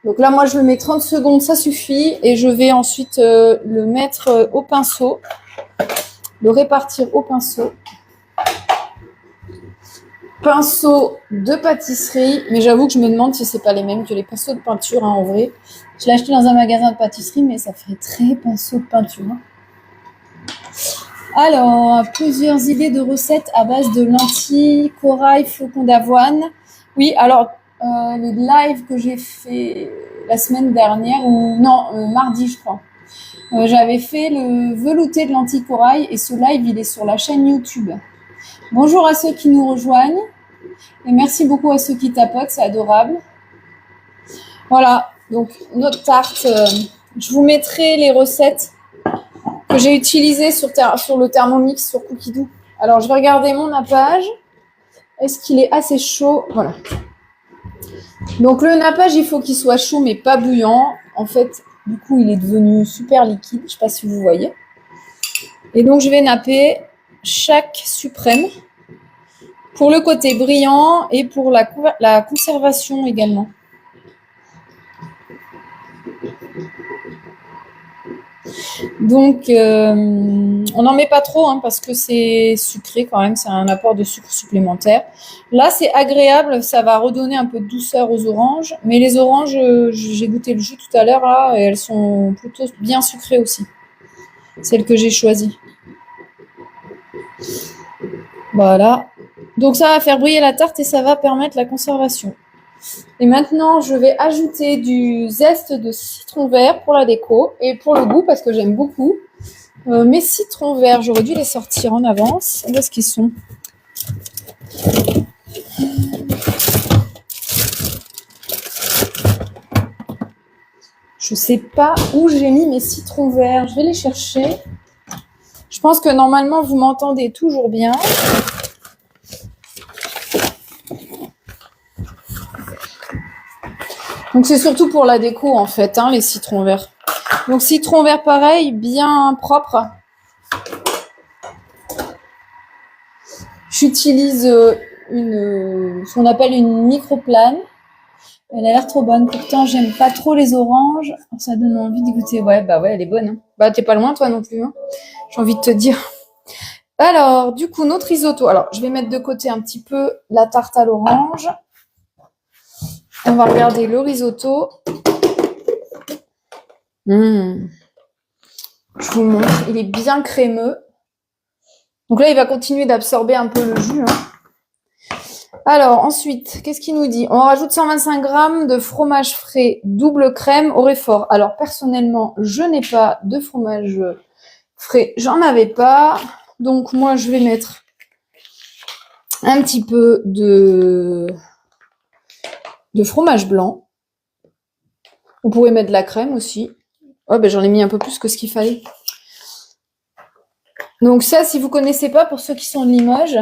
Donc là, moi, je le mets 30 secondes, ça suffit. Et je vais ensuite le mettre au pinceau, le répartir au pinceau. Pinceau de pâtisserie, mais j'avoue que je me demande si c'est pas les mêmes que les pinceaux de peinture, hein, en vrai. Je l'ai acheté dans un magasin de pâtisserie, mais ça ferait très pinceau de peinture. Hein. Alors, plusieurs idées de recettes à base de lentilles, corail, flocons d'avoine. Oui, alors, le live que j'ai fait la semaine dernière, ou non, mardi, je crois. J'avais fait le velouté de lentilles corail et ce live, il est sur la chaîne YouTube. Bonjour à ceux qui nous rejoignent et merci beaucoup à ceux qui tapotent, c'est adorable. Voilà, donc notre tarte, je vous mettrai les recettes que j'ai utilisées sur le Thermomix sur Cookidoo. Alors, je vais regarder mon nappage. Est-ce qu'il est assez chaud? Voilà. Donc, le nappage, il faut qu'il soit chaud, mais pas bouillant. En fait, du coup, il est devenu super liquide. Je ne sais pas si vous voyez. Et donc, je vais napper chaque suprême pour le côté brillant et pour la conservation également. Donc, on n'en met pas trop hein, parce que c'est sucré quand même, c'est un apport de sucre supplémentaire. Là, c'est agréable, ça va redonner un peu de douceur aux oranges. Mais les oranges, j'ai goûté le jus tout à l'heure là, et elles sont plutôt bien sucrées aussi. Celles que j'ai choisies. Voilà. Donc, ça va faire briller la tarte et ça va permettre la conservation. Et maintenant, je vais ajouter du zeste de citron vert pour la déco et pour le goût parce que j'aime beaucoup. Mes citrons verts, j'aurais dû les sortir en avance. Où est-ce qu'ils sont? Je sais pas où j'ai mis mes citrons verts. Je vais les chercher. Je pense que normalement, vous m'entendez toujours bien. Donc, c'est surtout pour la déco, en fait, hein, les citrons verts. Donc, citron vert, pareil, bien propre. J'utilise ce qu'on appelle une microplane. Elle a l'air trop bonne. Pourtant, j'aime pas trop les oranges. Ça donne envie d'y goûter. Ouais, elle est bonne. Hein. Bah, t'es pas loin, toi, non plus. Hein. J'ai envie de te dire. Alors, du coup, notre risotto. Alors, je vais mettre de côté un petit peu la tarte à l'orange. On va regarder le risotto. Je vous montre. Il est bien crémeux. Donc là, il va continuer d'absorber un peu le jus. Hein. Alors, ensuite, qu'est-ce qu'il nous dit? On rajoute 125 grammes de fromage frais double crème au Réfort. Alors, personnellement, je n'ai pas de fromage frais. J'en avais pas. Donc, moi, je vais mettre un petit peu de fromage blanc. Vous pouvez mettre de la crème aussi. Oh, ben, j'en ai mis un peu plus que ce qu'il fallait. Donc ça, si vous connaissez pas, pour ceux qui sont de Limoges,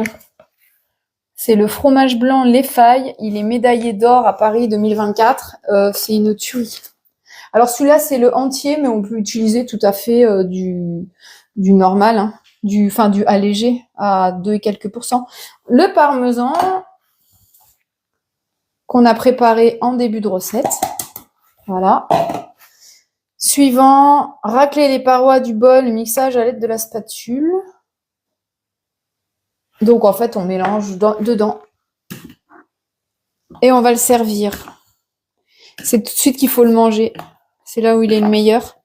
c'est le fromage blanc Les Failles. Il est médaillé d'or à Paris 2024. C'est une tuerie. Alors celui-là, c'est le entier, mais on peut utiliser tout à fait du normal, hein, du allégé à 2 et quelques %. Le parmesan qu'on a préparé en début de recette. Voilà. Suivant, racler les parois du bol, le mixage à l'aide de la spatule. Donc, en fait, on mélange dedans. Et on va le servir. C'est tout de suite qu'il faut le manger. C'est là où il est le meilleur.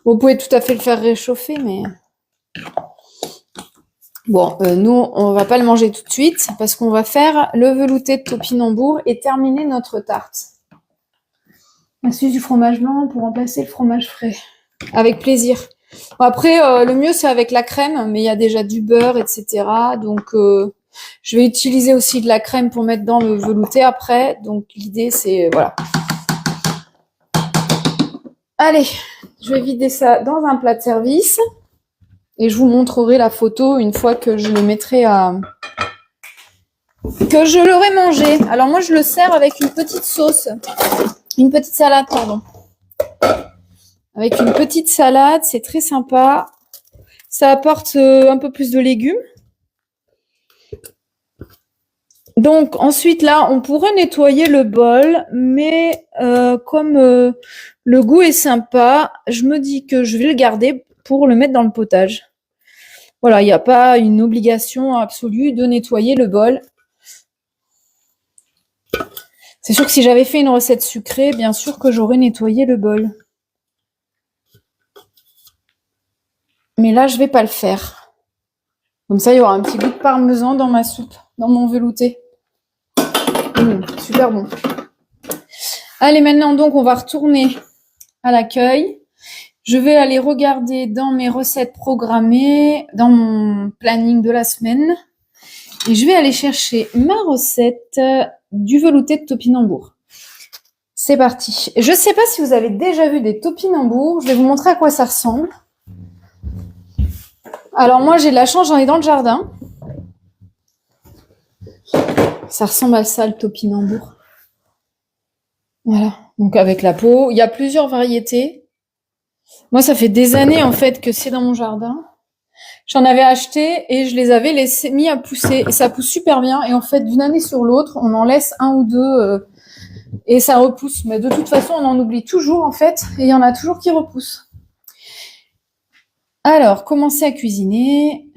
Vous pouvez tout à fait le faire réchauffer, mais... Bon, nous, on va pas le manger tout de suite parce qu'on va faire le velouté de topinambour et terminer notre tarte. Astuce du fromage blanc pour remplacer le fromage frais. Avec plaisir. Bon, après, le mieux, c'est avec la crème, mais il y a déjà du beurre, etc. Donc, je vais utiliser aussi de la crème pour mettre dans le velouté après. Donc, l'idée, c'est... voilà. Allez, je vais vider ça dans un plat de service. Et je vous montrerai la photo une fois que je le mettrai à que je l'aurais mangé. Alors moi, je le sers avec une petite sauce. Une petite salade, pardon. Avec une petite salade, c'est très sympa. Ça apporte un peu plus de légumes. Donc ensuite là, on pourrait nettoyer le bol, mais comme le goût est sympa, je me dis que je vais le garder pour le mettre dans le potage. Voilà, il n'y a pas une obligation absolue de nettoyer le bol. C'est sûr que si j'avais fait une recette sucrée, bien sûr que j'aurais nettoyé le bol. Mais là, je vais pas le faire. Comme ça, il y aura un petit goût de parmesan dans ma soupe, dans mon velouté. Super bon. Allez, maintenant, donc, on va retourner à l'accueil. Je vais aller regarder dans mes recettes programmées, dans mon planning de la semaine. Et je vais aller chercher ma recette du velouté de topinambour. C'est parti. Je ne sais pas si vous avez déjà vu des topinambours. Je vais vous montrer à quoi ça ressemble. Alors moi, j'ai de la chance, j'en ai dans le jardin. Ça ressemble à ça, le topinambour. Voilà. Donc avec la peau. Il y a plusieurs variétés. Moi, ça fait des années, en fait, que c'est dans mon jardin. J'en avais acheté et je les avais mis à pousser. Et ça pousse super bien. Et en fait, d'une année sur l'autre, on en laisse un ou deux et ça repousse. Mais de toute façon, on en oublie toujours, en fait. Et il y en a toujours qui repoussent. Alors, commencer à cuisiner.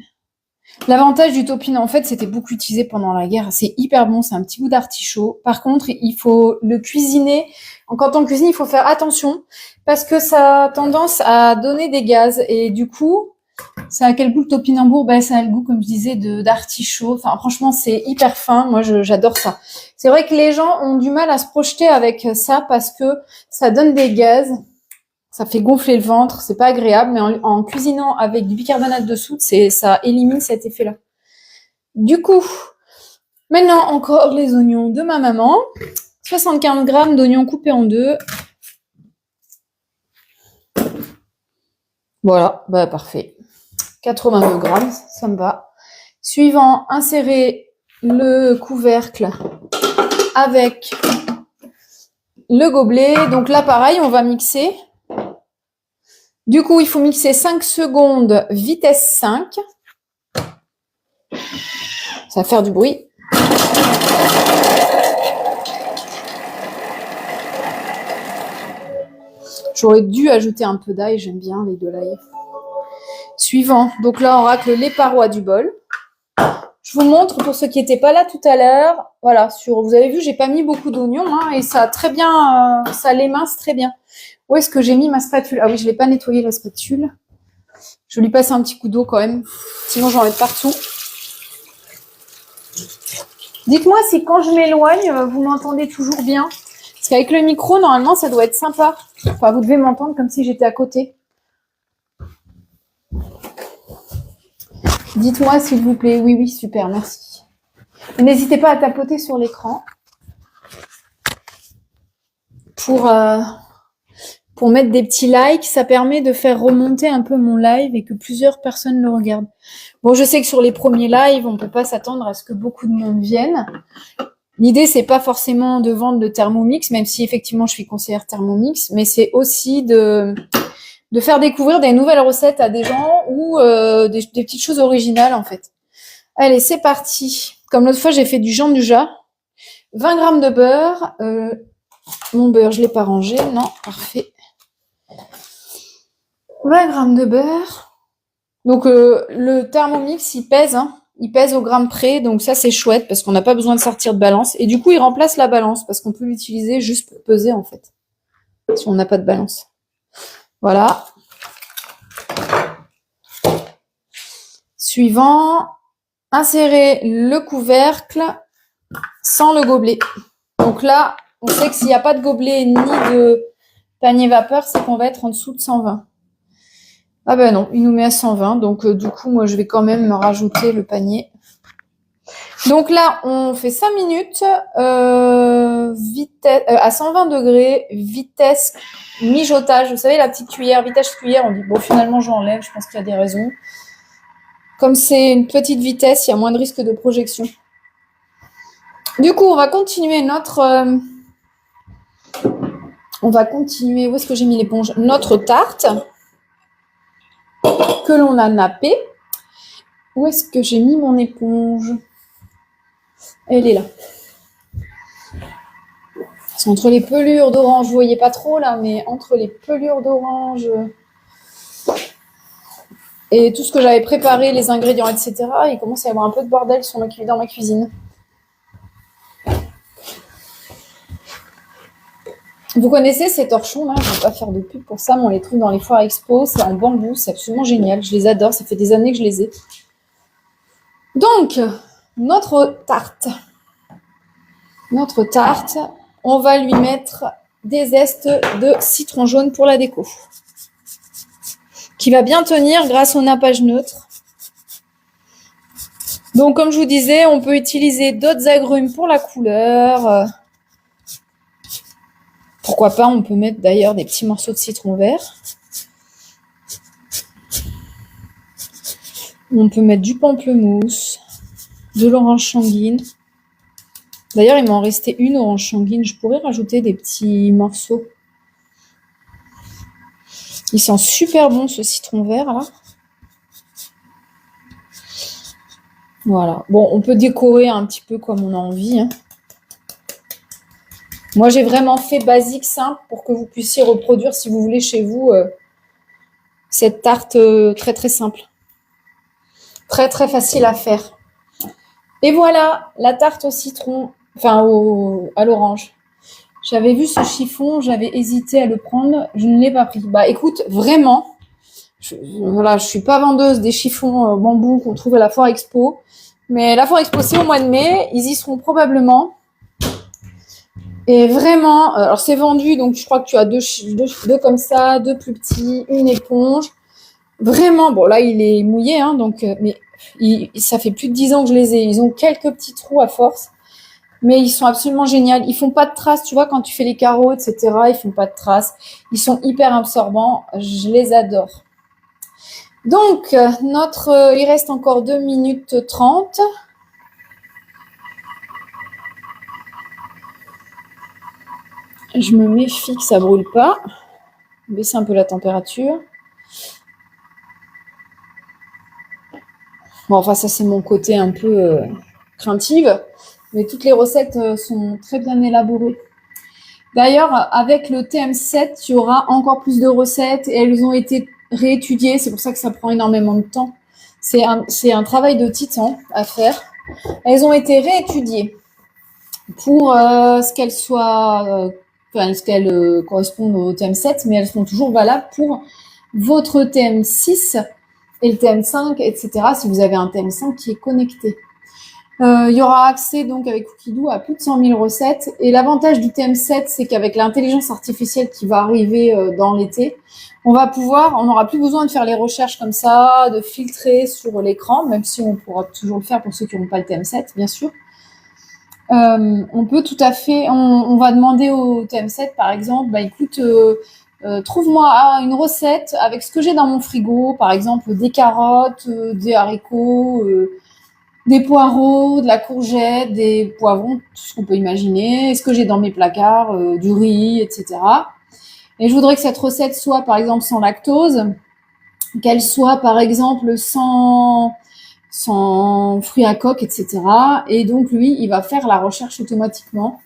L'avantage du topinambour, en fait, c'était beaucoup utilisé pendant la guerre. C'est hyper bon, c'est un petit goût d'artichaut. Par contre, il faut le cuisiner. Quand on cuisine, il faut faire attention parce que ça a tendance à donner des gaz. Et du coup, ça a quel goût le topinambour? Ben, ça a le goût, comme je disais, d'artichaut. Enfin, franchement, c'est hyper fin. Moi, j'adore ça. C'est vrai que les gens ont du mal à se projeter avec ça parce que ça donne des gaz. Ça fait gonfler le ventre, c'est pas agréable, mais en cuisinant avec du bicarbonate de soude, ça élimine cet effet-là. Du coup, maintenant encore les oignons de ma maman. 75 grammes d'oignons coupés en deux. Voilà, bah parfait. 82 grammes, ça me va. Suivant, insérer le couvercle avec le gobelet. Donc là, pareil, on va mixer. Du coup, il faut mixer 5 secondes, vitesse 5. Ça va faire du bruit. J'aurais dû ajouter un peu d'ail, j'aime bien les de l'ail. Suivant, donc là, on racle les parois du bol. Je vous montre pour ceux qui n'étaient pas là tout à l'heure. Voilà, vous avez vu, j'ai pas mis beaucoup d'oignons et ça a très bien, ça l'émince très bien. Où est-ce que j'ai mis ma spatule? Ah oui, je l'ai pas nettoyé la spatule. Je lui passe un petit coup d'eau quand même. Sinon, j'en mets partout. Dites-moi si quand je m'éloigne, vous m'entendez toujours bien. Parce qu'avec le micro, normalement, ça doit être sympa. Enfin, vous devez m'entendre comme si j'étais à côté. Dites-moi s'il vous plaît. Oui, oui, super, merci. Et n'hésitez pas à tapoter sur l'écran pour mettre des petits likes. Ça permet de faire remonter un peu mon live et que plusieurs personnes le regardent. Bon, je sais que sur les premiers lives, on peut pas s'attendre à ce que beaucoup de monde vienne. L'idée, c'est pas forcément de vendre le Thermomix, même si effectivement je suis conseillère Thermomix, mais c'est aussi de faire découvrir des nouvelles recettes à des gens ou des petites choses originales en fait. Allez, c'est parti. Comme l'autre fois, j'ai fait du Jean-Dujas. 20 grammes de beurre. Mon beurre, je l'ai pas rangé. Non, parfait. 20 grammes de beurre. Donc, le Thermomix, il pèse. Il pèse au gramme près. Donc, ça, c'est chouette parce qu'on n'a pas besoin de sortir de balance. Et du coup, il remplace la balance parce qu'on peut l'utiliser juste pour peser, en fait. Si on n'a pas de balance. Voilà. Suivant. Insérer le couvercle sans le gobelet. Donc là, on sait que s'il n'y a pas de gobelet ni de panier vapeur, c'est qu'on va être en dessous de 120. Ah ben non, il nous met à 120. Donc du coup, moi, je vais quand même me rajouter le panier. Donc là, on fait 5 minutes vitesse, à 120 degrés, vitesse mijotage. Vous savez, la petite cuillère, vitesse cuillère, on dit, bon, finalement, j'enlève, je pense qu'il y a des raisons. Comme c'est une petite vitesse, il y a moins de risque de projection. Du coup, on va continuer notre... on va continuer... Où est-ce que j'ai mis l'éponge? Notre tarte que l'on a nappée. Où est-ce que j'ai mis mon éponge? Elle est là. C'est entre les pelures d'orange. Vous voyez pas trop là, mais entre les pelures d'orange et tout ce que j'avais préparé, les ingrédients, etc., il commence à y avoir un peu de bordel dans ma cuisine. Vous connaissez ces torchons là? Je ne vais pas faire de pub pour ça, mais on les trouve dans les foires expo. C'est en bambou, c'est absolument génial. Je les adore, ça fait des années que je les ai. Donc, notre tarte, on va lui mettre des zestes de citron jaune pour la déco, qui va bien tenir grâce au nappage neutre. Donc, comme je vous disais, on peut utiliser d'autres agrumes pour la couleur. Pourquoi pas, on peut mettre d'ailleurs des petits morceaux de citron vert. On peut mettre du pamplemousse, de l'orange sanguine. D'ailleurs, il m'en restait une orange sanguine. Je pourrais rajouter des petits morceaux. Il sent super bon ce citron vert là. Voilà. Bon, on peut décorer un petit peu comme on a envie, hein. Moi, j'ai vraiment fait basique, simple, pour que vous puissiez reproduire, si vous voulez, chez vous, cette tarte très très simple. Très très facile à faire. Et voilà, la tarte au citron, enfin à l'orange. J'avais vu ce chiffon, j'avais hésité à le prendre, je ne l'ai pas pris. Bah écoute, vraiment, je suis pas vendeuse des chiffons bambou qu'on trouve à la Foire Expo. Mais la Foire Expo, c'est au mois de mai, ils y seront probablement. Et vraiment, alors c'est vendu, donc je crois que tu as deux comme ça, deux plus petits, une éponge. Vraiment, bon là il est mouillé, hein, donc mais ça fait plus de 10 ans que je les ai. Ils ont quelques petits trous à force, mais ils sont absolument géniaux. Ils font pas de traces, tu vois, quand tu fais les carreaux, etc. Ils font pas de traces. Ils sont hyper absorbants. Je les adore. Donc il reste encore 2 minutes 30. Je me méfie que ça brûle pas. Baisser un peu la température. Bon, enfin, ça, c'est mon côté un peu craintive. Mais toutes les recettes sont très bien élaborées. D'ailleurs, avec le TM7, il y aura encore plus de recettes et elles ont été réétudiées. C'est pour ça que ça prend énormément de temps. C'est un travail de titan à faire. Elles ont été réétudiées pour ce qu'elles soient... ce qu'elles correspondent au TM7, mais elles sont toujours valables pour votre TM6 et le TM5, etc. si vous avez un TM5 qui est connecté. Il y aura accès donc avec Cookidoo à plus de 100 000 recettes. Et l'avantage du TM7, c'est qu'avec l'intelligence artificielle qui va arriver dans l'été, on n'aura plus besoin de faire les recherches comme ça, de filtrer sur l'écran, même si on pourra toujours le faire pour ceux qui n'ont pas le TM7, bien sûr. On peut tout à fait, on va demander au TM7 par exemple, bah écoute, trouve-moi une recette avec ce que j'ai dans mon frigo, par exemple des carottes, des haricots, des poireaux, de la courgette, des poivrons, tout ce qu'on peut imaginer, ce que j'ai dans mes placards, du riz, etc. Et je voudrais que cette recette soit par exemple sans lactose, qu'elle soit par exemple sans fruits à coque, etc. Et donc, lui, il va faire la recherche automatiquement,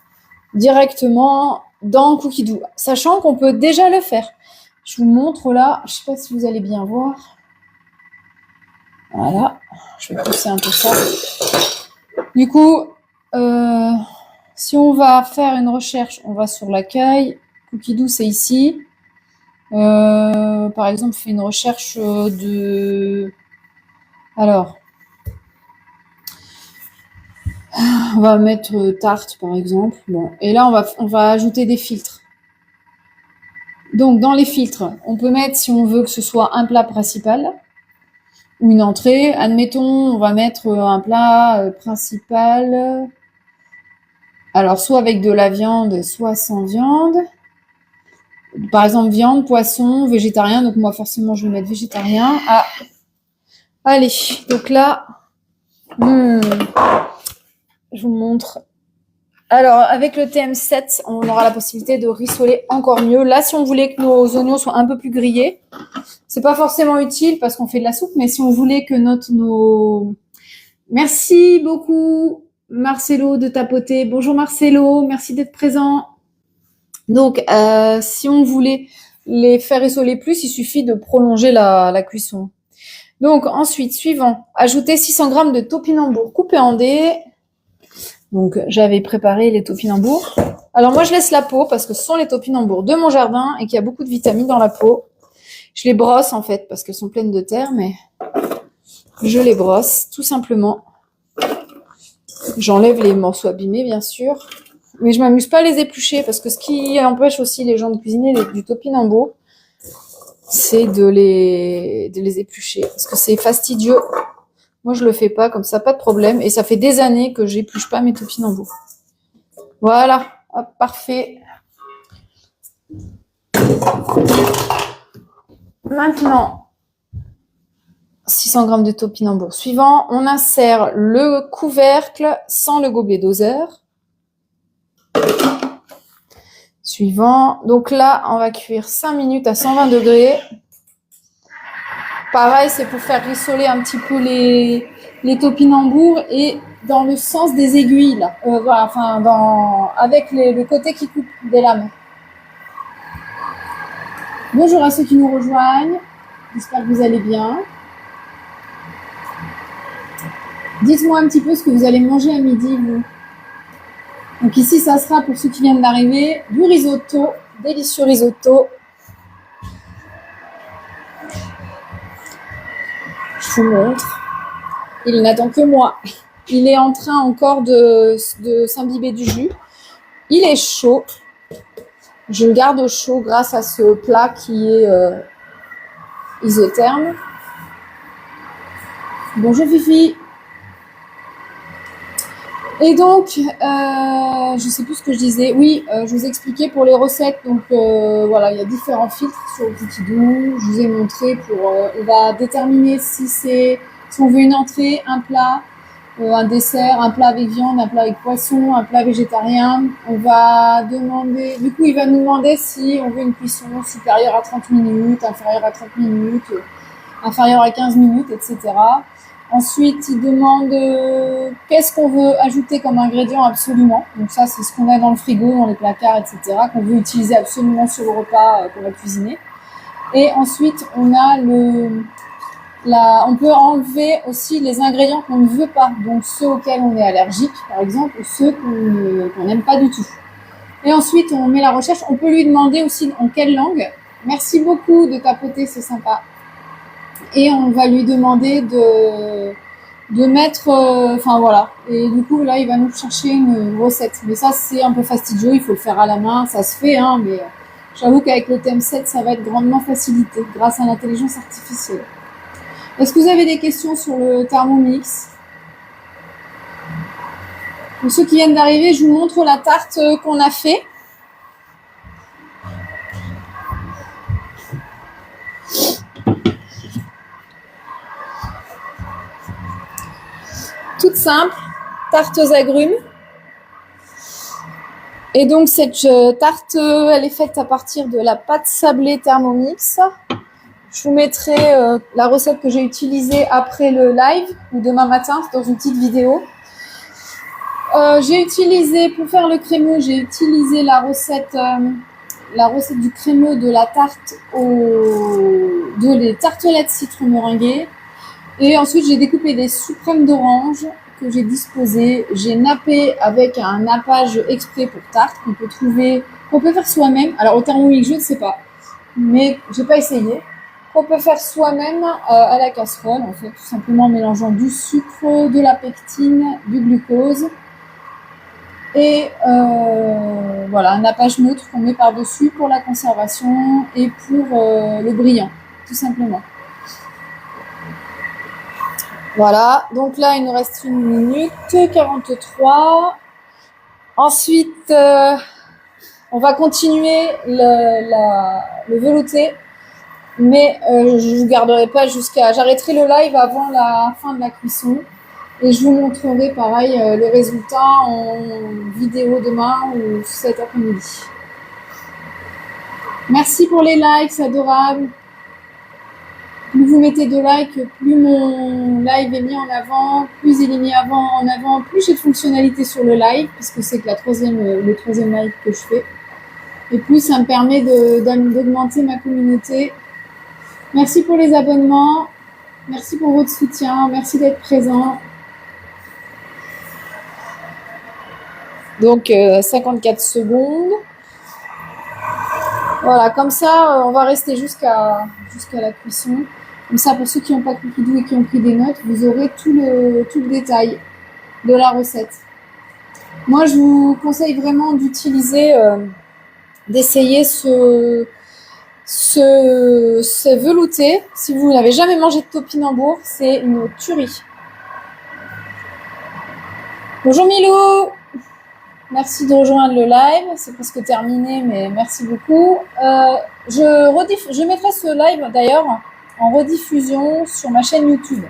directement dans Cookidoo, sachant qu'on peut déjà le faire. Je vous montre là, je sais pas si vous allez bien voir. Voilà, je vais pousser un peu ça. Du coup, si on va faire une recherche, on va sur l'accueil. Cookidoo, c'est ici. Par exemple, on fait une recherche de... Alors... On va mettre tarte par exemple. Bon. Et là, on va ajouter des filtres. Donc, dans les filtres, on peut mettre, si on veut que ce soit un plat principal ou une entrée. Admettons, on va mettre un plat principal. Alors, soit avec de la viande, soit sans viande. Par exemple, viande, poisson, végétarien. Donc, moi, forcément, je vais mettre végétarien. Ah. Allez. Donc là, je vous montre Alors, avec le TM7, on aura la possibilité de rissoler encore mieux. Là, si on voulait que nos oignons soient un peu plus grillés, c'est pas forcément utile parce qu'on fait de la soupe, mais si on voulait que nos... Merci beaucoup, Marcelo, de tapoter. Bonjour Marcelo, merci d'être présent. Donc, si on voulait les faire rissoler plus, il suffit de prolonger la cuisson. Donc, ensuite, suivant, ajouter 600 g de topinambour coupé en dés. Donc, j'avais préparé les topinambours. Alors, moi, je laisse la peau parce que ce sont les topinambours de mon jardin et qu'il y a beaucoup de vitamines dans la peau. Je les brosse, en fait, parce qu'elles sont pleines de terre, mais je les brosse, tout simplement. J'enlève les morceaux abîmés, bien sûr. Mais je m'amuse pas à les éplucher parce que ce qui empêche aussi les gens de cuisiner du topinambour, c'est de les éplucher parce que c'est fastidieux. Moi, je le fais pas comme ça, pas de problème. Et ça fait des années que j'épluche pas mes topinambours. Voilà, hop, parfait. Maintenant, 600 g de topinambour suivant. On insère le couvercle sans le gobelet doseur. Suivant. Donc là, on va cuire 5 minutes à 120 degrés. Pareil, c'est pour faire rissoler un petit peu les topinambours et dans le sens des aiguilles, là. Voilà, enfin, avec le côté qui coupe des lames. Bonjour à ceux qui nous rejoignent. J'espère que vous allez bien. Dites-moi un petit peu ce que vous allez manger à midi, vous. Donc ici, ça sera, pour ceux qui viennent d'arriver, du risotto, délicieux risotto. Je vous montre. Il n'attend que moi. Il est en train encore de s'imbiber du jus. Il est chaud. Je le garde au chaud grâce à ce plat qui est isotherme. Bonjour Fifi. Et donc, je sais plus ce que je disais. Oui, je vous expliquais pour les recettes. Donc voilà, il y a différents filtres sur le Cookidoo. Je vous ai montré on va déterminer si on veut une entrée, un plat, un dessert, un plat avec viande, un plat avec poisson, un plat végétarien. On va demander, du coup, il va nous demander si on veut une cuisson supérieure à 30 minutes, inférieure à 30 minutes, inférieure à 15 minutes, etc. Ensuite, il demande qu'est-ce qu'on veut ajouter comme ingrédient absolument. Donc ça, c'est ce qu'on a dans le frigo, dans les placards, etc., qu'on veut utiliser absolument sur le repas qu'on va cuisiner. Et ensuite, on a on peut enlever aussi les ingrédients qu'on ne veut pas, donc ceux auxquels on est allergique, par exemple, ou ceux qu'on n'aime pas du tout. Et ensuite, on met la recherche. On peut lui demander aussi en quelle langue. Merci beaucoup de tapoter, c'est sympa. Et on va lui demander de mettre, enfin voilà. Et du coup là, il va nous chercher une recette. Mais ça, c'est un peu fastidieux. Il faut le faire à la main. Ça se fait, hein. Mais j'avoue qu'avec le TM7, ça va être grandement facilité grâce à l'intelligence artificielle. Est-ce que vous avez des questions sur le Thermomix? Pour ceux qui viennent d'arriver, je vous montre la tarte qu'on a fait. Toute simple, tarte aux agrumes. Et donc cette tarte, elle est faite à partir de la pâte sablée Thermomix. Je vous mettrai la recette que j'ai utilisée après le live ou demain matin dans une petite vidéo. J'ai utilisé, pour faire le crémeux, j'ai utilisé la recette du crémeux de la tarte les tartelettes citron meringuées. Et ensuite, j'ai découpé des suprêmes d'orange que j'ai disposées. J'ai nappé avec un nappage exprès pour tarte qu'on peut faire soi-même. Alors, au Thermomix, je ne sais pas, mais j'ai pas essayé. Qu'on peut faire soi-même à la casserole, en fait, tout simplement en mélangeant du sucre, de la pectine, du glucose. Et voilà, un nappage neutre qu'on met par-dessus pour la conservation et pour le brillant, tout simplement. Voilà, donc là, il nous reste 1 minute 43. Ensuite, on va continuer le velouté, mais je vous garderai pas j'arrêterai le live avant la fin de la cuisson. Et je vous montrerai pareil le résultat en vidéo demain ou cet après-midi. Merci pour les likes, c'est adorable. Plus vous mettez de likes, plus mon live est mis en avant, plus il est mis en avant, plus j'ai de fonctionnalités sur le live, puisque c'est que le troisième live que je fais. Et plus ça me permet d'augmenter ma communauté. Merci pour les abonnements, merci pour votre soutien, merci d'être présent. Donc 54 secondes. Voilà, comme ça, on va rester jusqu'à la cuisson. Comme ça, pour ceux qui n'ont pas Cookidoo et qui ont pris des notes, vous aurez tout le détail de la recette. Moi, je vous conseille vraiment d'utiliser, d'essayer ce velouté. Si vous n'avez jamais mangé de topinambour, c'est une tuerie. Bonjour Milou! Merci de rejoindre le live, c'est presque terminé, mais merci beaucoup. Je mettrai ce live d'ailleurs en rediffusion sur ma chaîne YouTube.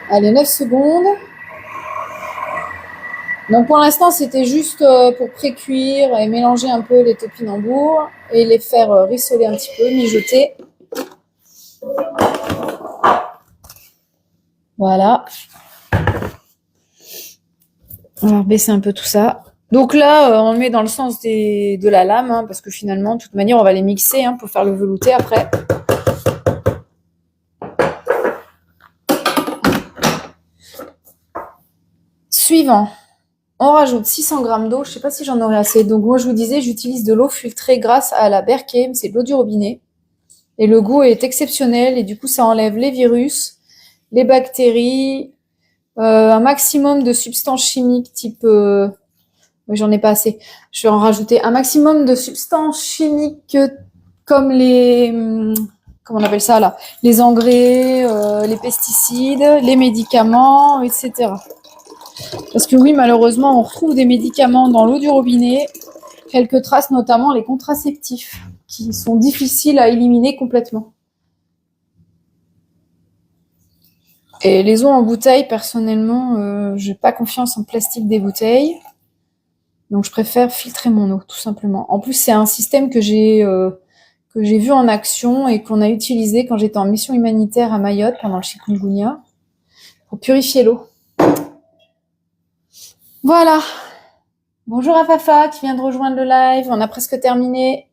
Allez, 9 secondes. Donc pour l'instant, c'était juste pour pré-cuire et mélanger un peu les topinambours et les faire rissoler un petit peu, mijoter. Voilà. On va baisser un peu tout ça. Donc là, on le met dans le sens de la lame, hein, parce que finalement, de toute manière, on va les mixer pour faire le velouté après. Suivant, on rajoute 600 g d'eau. Je ne sais pas si j'en aurai assez. Donc moi, je vous disais, j'utilise de l'eau filtrée grâce à la Berkem, c'est de l'eau du robinet. Et le goût est exceptionnel et du coup, ça enlève les virus, les bactéries, un maximum de substances chimiques type... j'en ai pas assez. Je vais en rajouter un maximum de substances chimiques comme les... comment on appelle ça là? Les engrais, les pesticides, les médicaments, etc. Parce que oui, malheureusement, on retrouve des médicaments dans l'eau du robinet, quelques traces, notamment les contraceptifs, qui sont difficiles à éliminer complètement. Et les eaux en bouteille, personnellement, j'ai pas confiance en plastique des bouteilles. Donc, je préfère filtrer mon eau, tout simplement. En plus, c'est un système que j'ai vu en action et qu'on a utilisé quand j'étais en mission humanitaire à Mayotte pendant le chikungunya pour purifier l'eau. Voilà. Bonjour à Fafa qui vient de rejoindre le live. On a presque terminé.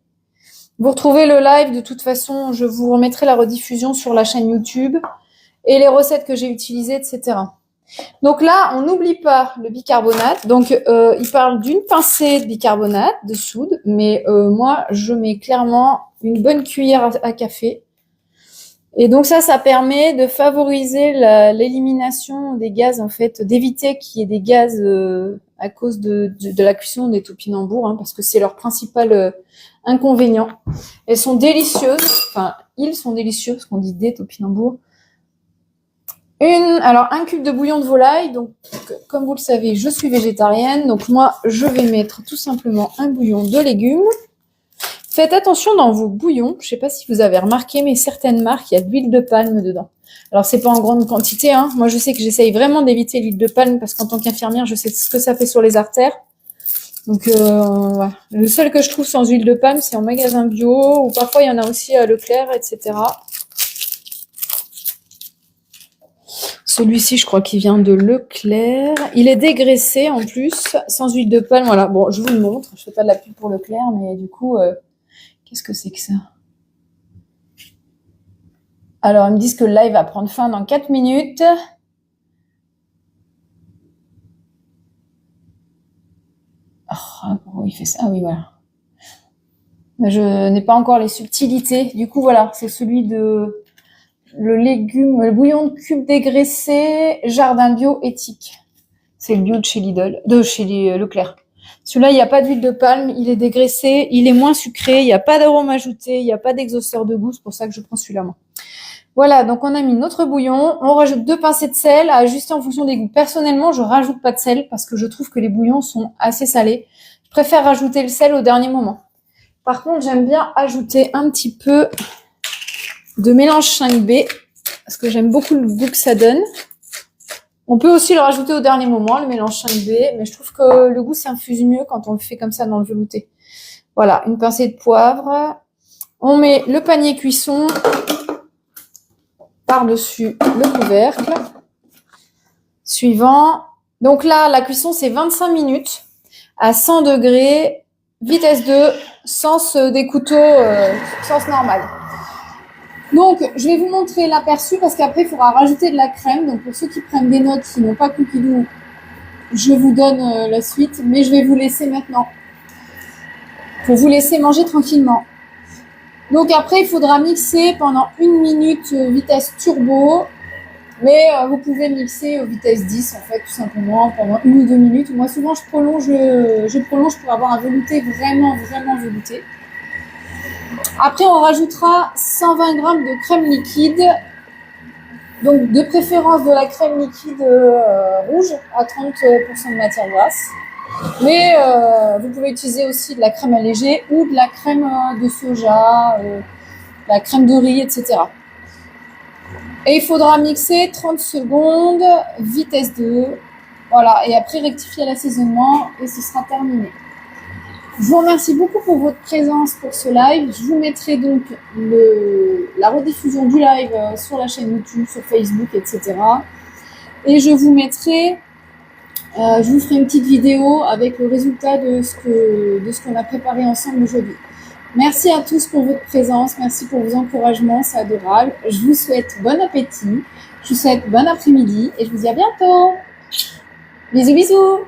Vous retrouvez le live. De toute façon, je vous remettrai la rediffusion sur la chaîne YouTube et les recettes que j'ai utilisées, etc. Donc là, on n'oublie pas le bicarbonate. Donc, il parle d'une pincée de bicarbonate de soude, mais moi, je mets clairement une bonne cuillère à café. Et donc ça permet de favoriser l'élimination des gaz, en fait, d'éviter qu'il y ait des gaz à cause de la cuisson des topinambours, parce que c'est leur principal inconvénient. Elles sont délicieuses, enfin, ils sont délicieux, parce qu'on dit des topinambours. Alors, un cube de bouillon de volaille. Donc, comme vous le savez, je suis végétarienne. Donc, moi, je vais mettre tout simplement un bouillon de légumes. Faites attention dans vos bouillons. Je sais pas si vous avez remarqué, mais certaines marques, il y a de l'huile de palme dedans. Alors, c'est pas en grande quantité, Moi, je sais que j'essaye vraiment d'éviter l'huile de palme parce qu'en tant qu'infirmière, je sais ce que ça fait sur les artères. Donc, ouais. Le seul que je trouve sans huile de palme, c'est en magasin bio ou parfois, il y en a aussi à Leclerc, etc. Celui-ci, je crois qu'il vient de Leclerc. Il est dégraissé en plus, sans huile de palme. Voilà, bon, je vous le montre. Je fais pas de la pub pour Leclerc, mais du coup, qu'est-ce que c'est que ça? Alors, ils me disent que le live va prendre fin dans 4 minutes. Oh, il fait ça. Ah oui, voilà. Je n'ai pas encore les subtilités. Du coup, voilà, c'est celui de... le bouillon de cube dégraissé, jardin bio éthique. C'est le bio de chez Lidl, de chez Leclerc. Celui-là, il n'y a pas d'huile de palme, il est dégraissé, il est moins sucré, il n'y a pas d'arôme ajouté, il n'y a pas d'exhausteur de goût, c'est pour ça que je prends celui-là, moi. Voilà, donc on a mis notre bouillon, on rajoute 2 pincées de sel à ajuster en fonction des goûts. Personnellement, je rajoute pas de sel parce que je trouve que les bouillons sont assez salés. Je préfère rajouter le sel au dernier moment. Par contre, j'aime bien ajouter un petit peu de mélange 5B, parce que j'aime beaucoup le goût que ça donne. On peut aussi le rajouter au dernier moment, le mélange 5B, mais je trouve que le goût s'infuse mieux quand on le fait comme ça dans le velouté. Voilà, une pincée de poivre. On met le panier cuisson par-dessus le couvercle. Suivant. Donc là, la cuisson, c'est 25 minutes à 100 degrés, vitesse 2, sens des couteaux, sens normal. Donc, je vais vous montrer l'aperçu parce qu'après, il faudra rajouter de la crème. Donc, pour ceux qui prennent des notes, qui n'ont pas Cookie Dough, je vous donne la suite. Mais je vais vous laisser maintenant pour vous laisser manger tranquillement. Donc, après, il faudra mixer pendant 1 minute vitesse turbo. Mais vous pouvez mixer vitesse 10, en fait, tout simplement, pendant 1 ou 2 minutes. Moi, souvent, je prolonge pour avoir un velouté vraiment velouté. Après, on rajoutera 120 g de crème liquide. Donc, de préférence de la crème liquide rouge à 30% de matière grasse. Mais vous pouvez utiliser aussi de la crème allégée ou de la crème de soja, la crème de riz, etc. Et il faudra mixer 30 secondes, vitesse 2. Voilà, et après rectifier l'assaisonnement et ce sera terminé. Je vous remercie beaucoup pour votre présence pour ce live. Je vous mettrai donc la rediffusion du live sur la chaîne YouTube, sur Facebook, etc. Et je vous mettrai, je vous ferai une petite vidéo avec le résultat de ce qu'on a préparé ensemble aujourd'hui. Merci à tous pour votre présence, merci pour vos encouragements, c'est adorable. Je vous souhaite bon appétit, je vous souhaite bon après-midi et je vous dis à bientôt. Bisous bisous.